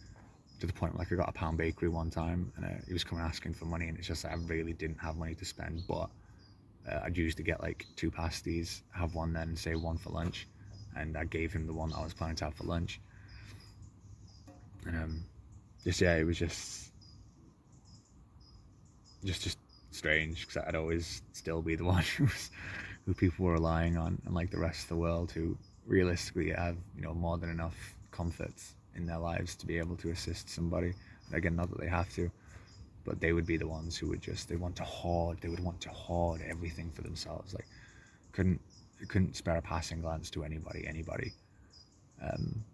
to the point where like I got a pound bakery one time and he was coming asking for money, and it's just like I really didn't have money to spend, but I'd usually get like 2 pasties, have one then, say one for lunch, and I gave him the one that I was planning to have for lunch. And just yeah, it was just strange because I'd always still be the one who people were relying on, and like the rest of the world who realistically have more than enough comforts in their lives to be able to assist somebody. And again, not that they have to, but they would be the ones who would just they would want to hoard everything for themselves. Like couldn't spare a passing glance to anybody. um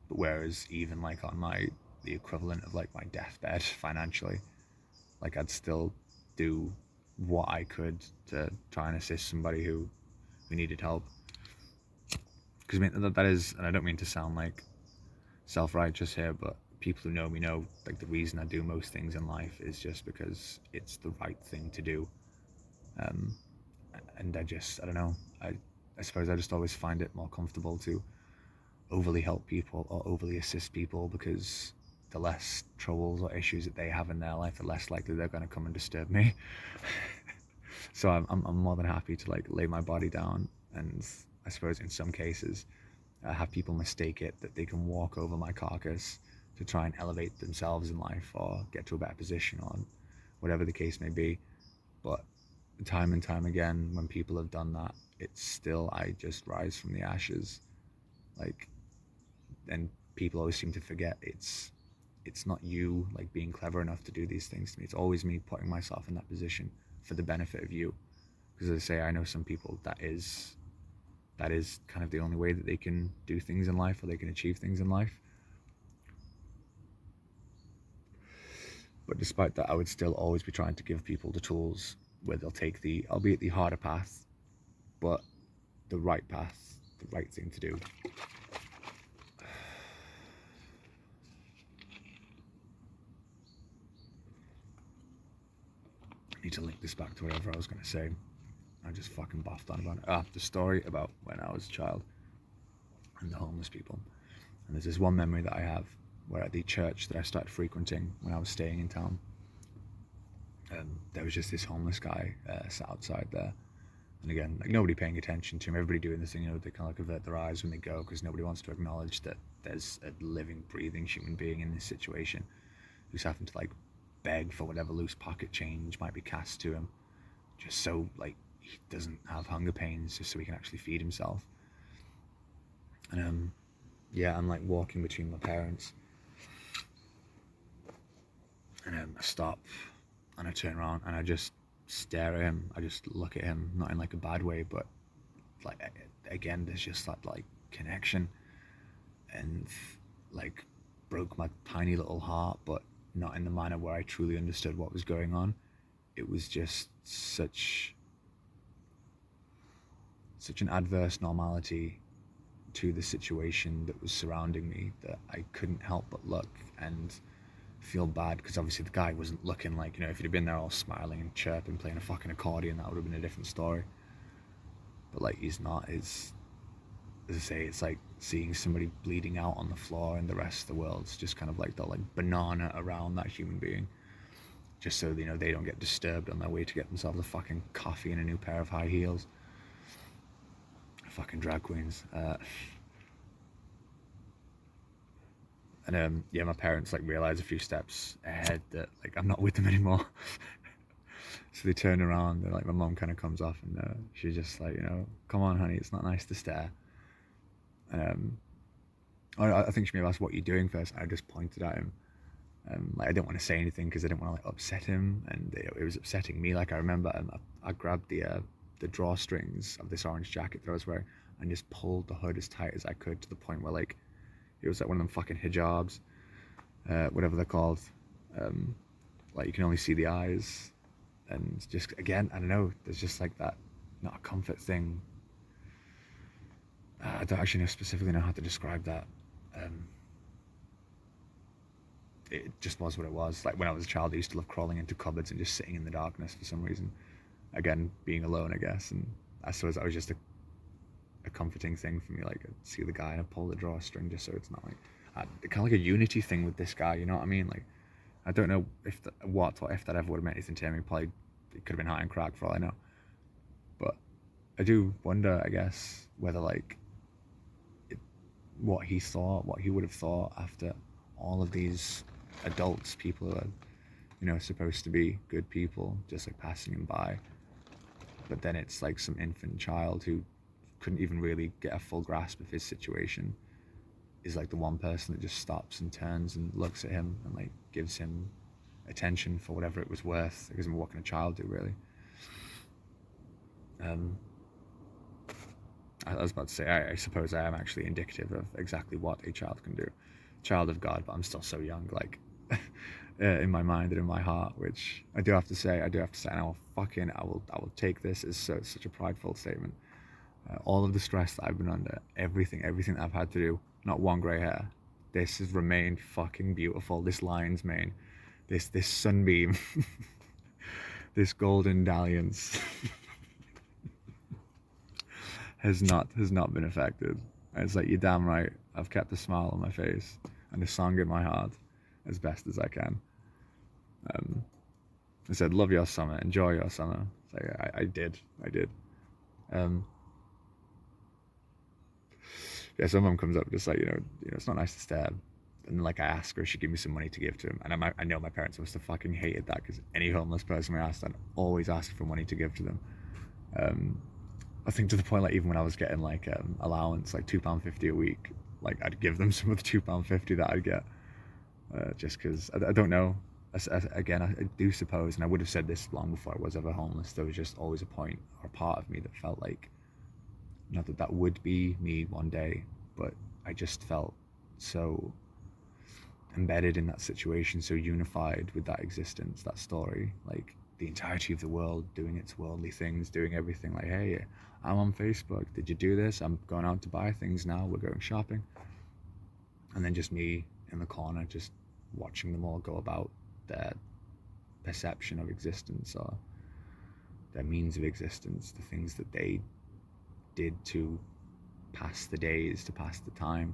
but whereas even like on the equivalent of like my deathbed financially, like I'd still do what I could to try and assist somebody who needed help. Because I mean that is, and I don't mean to sound like self-righteous here, but people who know me know like the reason I do most things in life is just because it's the right thing to do. um, and I don't know, I suppose I just always find it more comfortable to overly help people or overly assist people, because the less troubles or issues that they have in their life, the less likely they're going to come and disturb me. So I'm more than happy to like lay my body down, and I suppose in some cases have people mistake it that they can walk over my carcass to try and elevate themselves in life or get to a better position on whatever the case may be. But time and time again, when people have done that, it's still I just rise from the ashes. Like, and people always seem to forget it's not you like being clever enough to do these things to me. It's always me putting myself in that position for the benefit of you. Because as I say, I know some people that is kind of the only way that they can do things in life or they can achieve things in life. But despite that, I would still always be trying to give people the tools where they'll take the, albeit the harder path, but the right path, the right thing to do. I need to link this back to whatever I was going to say. I just fucking baffed on about it. The story about when I was a child and the homeless people. And there's this one memory that I have where at the church that I started frequenting when I was staying in town, there was just this homeless guy sat outside there. And again, like nobody paying attention to him, everybody doing this thing, they kind of like avert their eyes when they go because nobody wants to acknowledge that there's a living, breathing human being in this situation who's having to like beg for whatever loose pocket change might be cast to him, just so like he doesn't have hunger pains, just so he can actually feed himself. And yeah, I'm like walking between my parents, and I stop and I turn around and I just stare at him. I just look at him, not in like a bad way, but like again, there's just that like connection, and like broke my tiny little heart, but not in the manner where I truly understood what was going on. It was just such an adverse normality to the situation that was surrounding me that I couldn't help but look and feel bad, because obviously the guy wasn't looking like, if he'd have been there all smiling and chirping, playing a fucking accordion, that would have been a different story. But like he's not. As I say, it's like seeing somebody bleeding out on the floor and the rest of the world's just kind of like the like banana around that human being, just so they don't get disturbed on their way to get themselves a fucking coffee and a new pair of high heels. Fucking drag queens. And yeah, my parents like realized a few steps ahead that like I'm not with them anymore. So they turn around and like my mom kind of comes off and she's just like, come on, honey, it's not nice to stare. Um, I think she may have asked what you're doing first. I just pointed at him. Like I didn't want to say anything because I didn't want to like upset him, and it was upsetting me. Like I remember, I grabbed the drawstrings of this orange jacket that I was wearing and just pulled the hood as tight as I could to the point where like it was like one of them fucking hijabs, whatever they're called. Like you can only see the eyes, and just again, I don't know. There's just like that, not a comfort thing. I don't actually specifically know how to describe that. Um, it just was what it was. Like when I was a child, I used to love crawling into cupboards and just sitting in the darkness for some reason. Again, being alone, I guess. And I suppose that was just a comforting thing for me. Like I'd see the guy and I'd pull the drawstring just so it's not like kind of like a unity thing with this guy. You know what I mean? Like I don't know if if that ever would have meant anything to him. Probably it could have been hot and crack for all I know. But I do wonder, I guess, whether like what he would have thought after all of these adults, people who are, supposed to be good people, just like passing him by. But then it's like some infant child who couldn't even really get a full grasp of his situation is like the one person that just stops and turns and looks at him and like gives him attention for whatever it was worth. Because what can a child do, really? I was about to say, I suppose I am actually indicative of exactly what a child can do. Child of God, but I'm still so young, like, in my mind and in my heart, which I do have to say, and I will take this as such a prideful statement. All of the stress that I've been under, everything that I've had to do, not one grey hair, this has remained fucking beautiful. This lion's mane, this sunbeam, this golden dalliance. has not been affected. And it's like, you're damn right, I've kept a smile on my face and a song in my heart as best as I can. I said, love your summer, enjoy your summer. It's like, I did. Yeah, so mum comes up just like, it's not nice to stab. And like I ask her if she give me some money to give to him. And I know my parents must have fucking hated that, because any homeless person we asked, I'd always ask for money to give to them. I think to the point, like even when I was getting like allowance, like £2.50 a week, like I'd give them some of the £2.50 that I'd get, just because I don't know. Again, I do suppose, and I would have said this long before I was ever homeless, there was just always a point or part of me that felt like, not that that would be me one day, but I just felt so embedded in that situation, so unified with that existence, that story, like the entirety of the world doing its worldly things, doing everything. Like, hey, I'm on Facebook, did you do this? I'm going out to buy things now, we're going shopping. And then just me in the corner, just watching them all go about their perception of existence, or their means of existence, the things that they did to pass the days, to pass the time.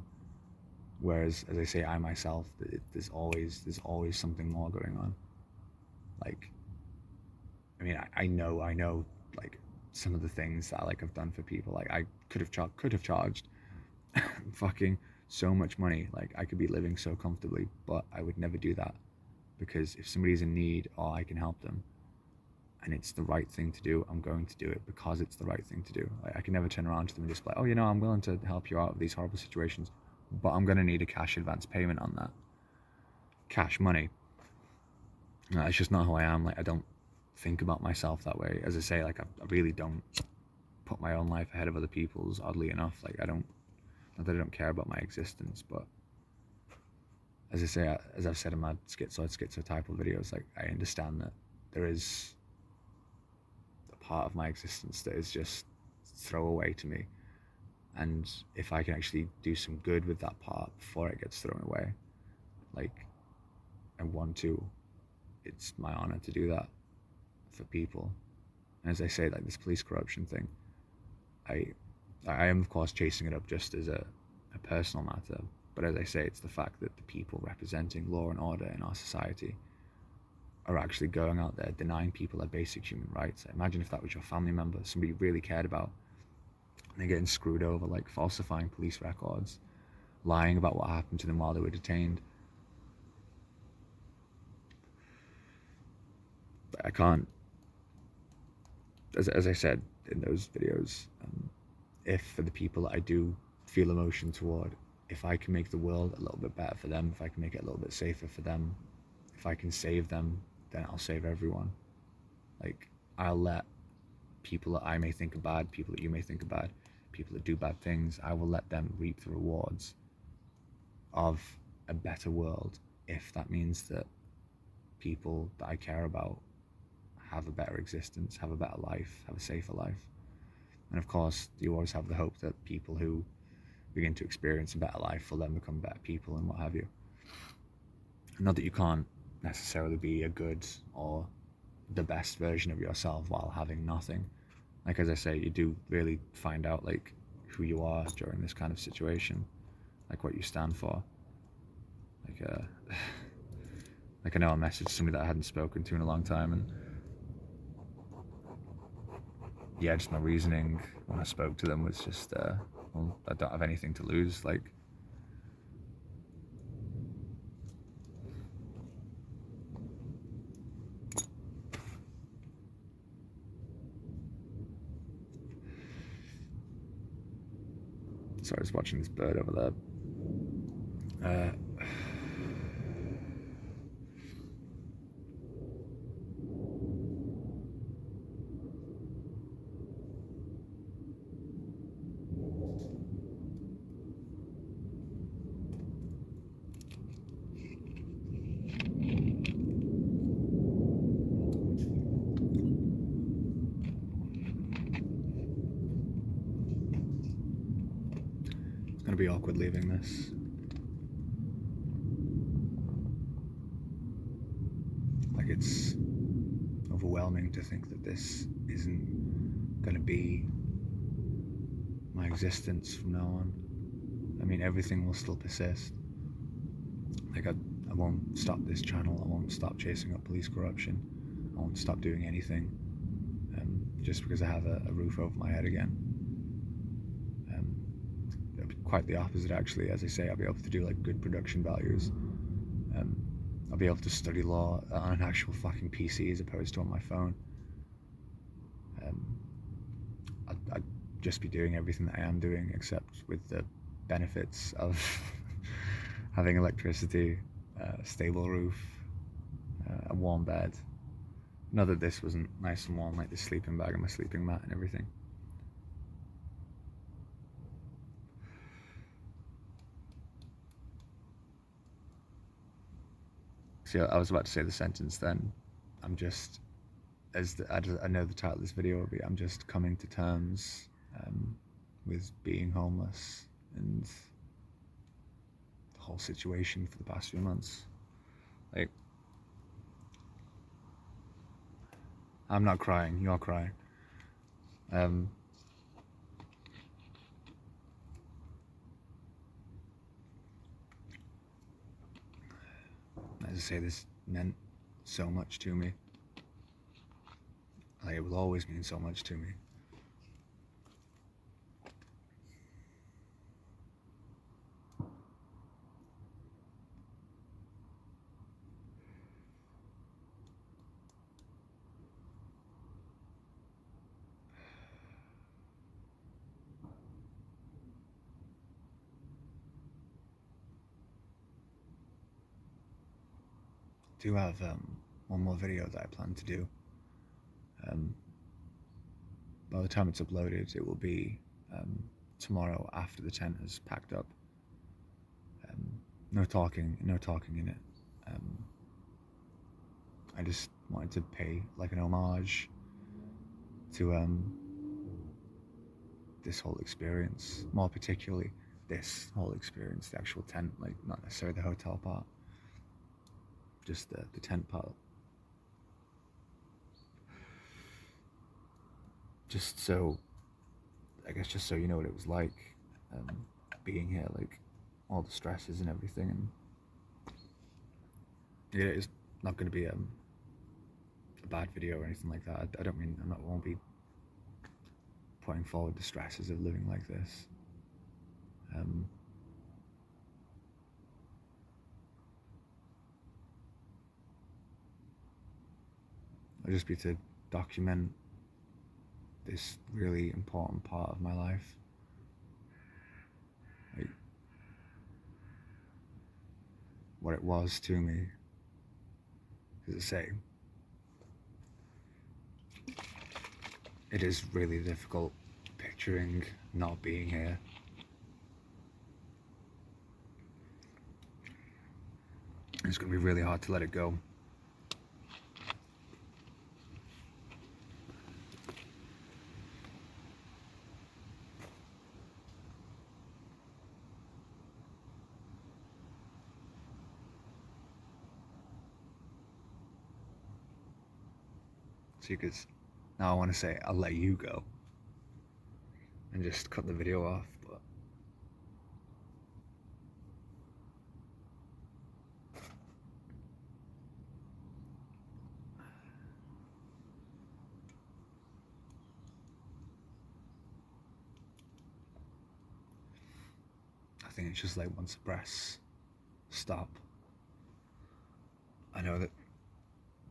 Whereas, as I say, I myself, there's always something more going on. Like, I mean, I know, like some of the things that like I've done for people. Like I could have charged fucking so much money. Like I could be living so comfortably, but I would never do that, because if somebody's in need or I can help them, and it's the right thing to do, I'm going to do it because it's the right thing to do. Like, I can never turn around to them and just be like, oh, I'm willing to help you out of these horrible situations, but I'm going to need a cash advance payment on that. Cash money. It's just not who I am. Like, I don't think about myself that way. As I say, like, I really don't put my own life ahead of other people's, oddly enough. Like, not that I don't care about my existence, but as I say, as I've said in my schizo type of videos, like, I understand that there is a part of my existence that is just throwaway to me. And if I can actually do some good with that part before it gets thrown away, like, I want to, it's my honor to do that for people. And as I say, like this police corruption thing, I am of course chasing it up just as a personal matter, but as I say, it's the fact that the people representing law and order in our society are actually going out there denying people their basic human rights. Imagine if that was your family member, somebody you really cared about, and they're getting screwed over, like falsifying police records, lying about what happened to them while they were detained. But I can't, as I said in those videos, if for the people that I do feel emotion toward, if I can make the world a little bit better for them, if I can make it a little bit safer for them, if I can save them, then I'll save everyone. Like, I'll let people that I may think are bad, people that you may think are bad, people that do bad things, I will let them reap the rewards of a better world if that means that people that I care about have a better existence, have a better life, have a safer life. And of course, you always have the hope that people who begin to experience a better life will then become better people and what have you. Not that you can't necessarily be a good or the best version of yourself while having nothing. Like, as I say, you do really find out like who you are during this kind of situation, like what you stand for. Like I know I messaged somebody that I hadn't spoken to in a long time, and yeah, just my reasoning when I spoke to them was just, well, I don't have anything to lose. Like, sorry, I was watching this bird over there. It's gonna be awkward leaving this. Like, it's overwhelming to think that this isn't gonna be my existence from now on. I mean, everything will still persist. Like, I won't stop this channel, I won't stop chasing up police corruption, I won't stop doing anything, just because I have a roof over my head again. Quite the opposite, actually. As I say, I'll be able to do like good production values. I'll be able to study law on an actual fucking PC as opposed to on my phone. I'd just be doing everything that I am doing, except with the benefits of having electricity, a stable roof, a warm bed. Not that this wasn't nice and warm, like the sleeping bag and my sleeping mat and everything. See, I was about to say the sentence then. I'm just, I know the title of this video will be, I'm just coming to terms with being homeless and the whole situation for the past few months. Like, I'm not crying, you're crying. As I say, this meant so much to me. Like, it will always mean so much to me. I do have one more video that I plan to do. By the time it's uploaded, it will be tomorrow after the tent is packed up. No talking in it. I just wanted to pay like an homage to this whole experience, more particularly this whole experience, the actual tent, like not necessarily the hotel part, just the tent part. Just so, I guess just so you know what it was like being here, like all the stresses and everything. And yeah, it's not going to be a bad video or anything like that. I won't be putting forward the stresses of living like this. It'll just be to document this really important part of my life. Like, what it was to me. As I say, it is really difficult picturing not being here. It's going to be really hard to let it go. See, because now I want to say I'll let you go and just cut the video off, but I think it's just like once I press stop, I know that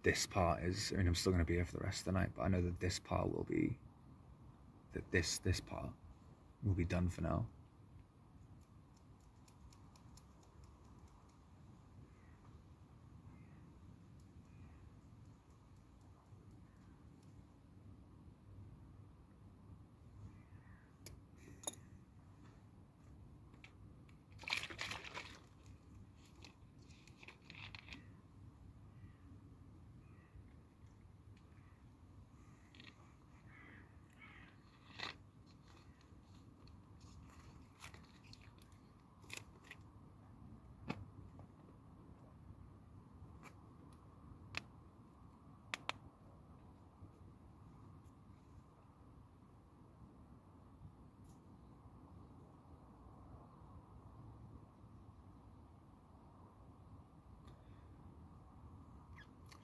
this part is, I mean, I'm still going to be here for the rest of the night, but I know that this part will be, that this part will be done for now.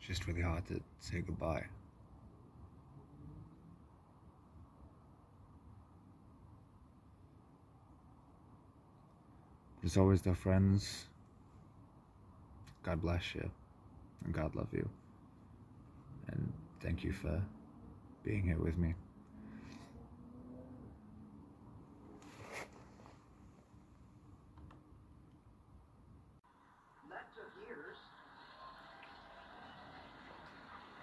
It's just really hard to say goodbye. As always, though, friends, God bless you and God love you. And thank you for being here with me. That took years.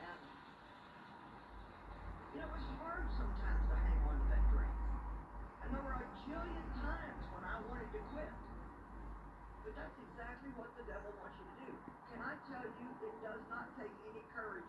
And, it was hard sometimes to hang on to that dream. And there were a jillion times when I wanted to quit. But that's exactly what the devil wants you to do. Can I tell you, it does not take any courage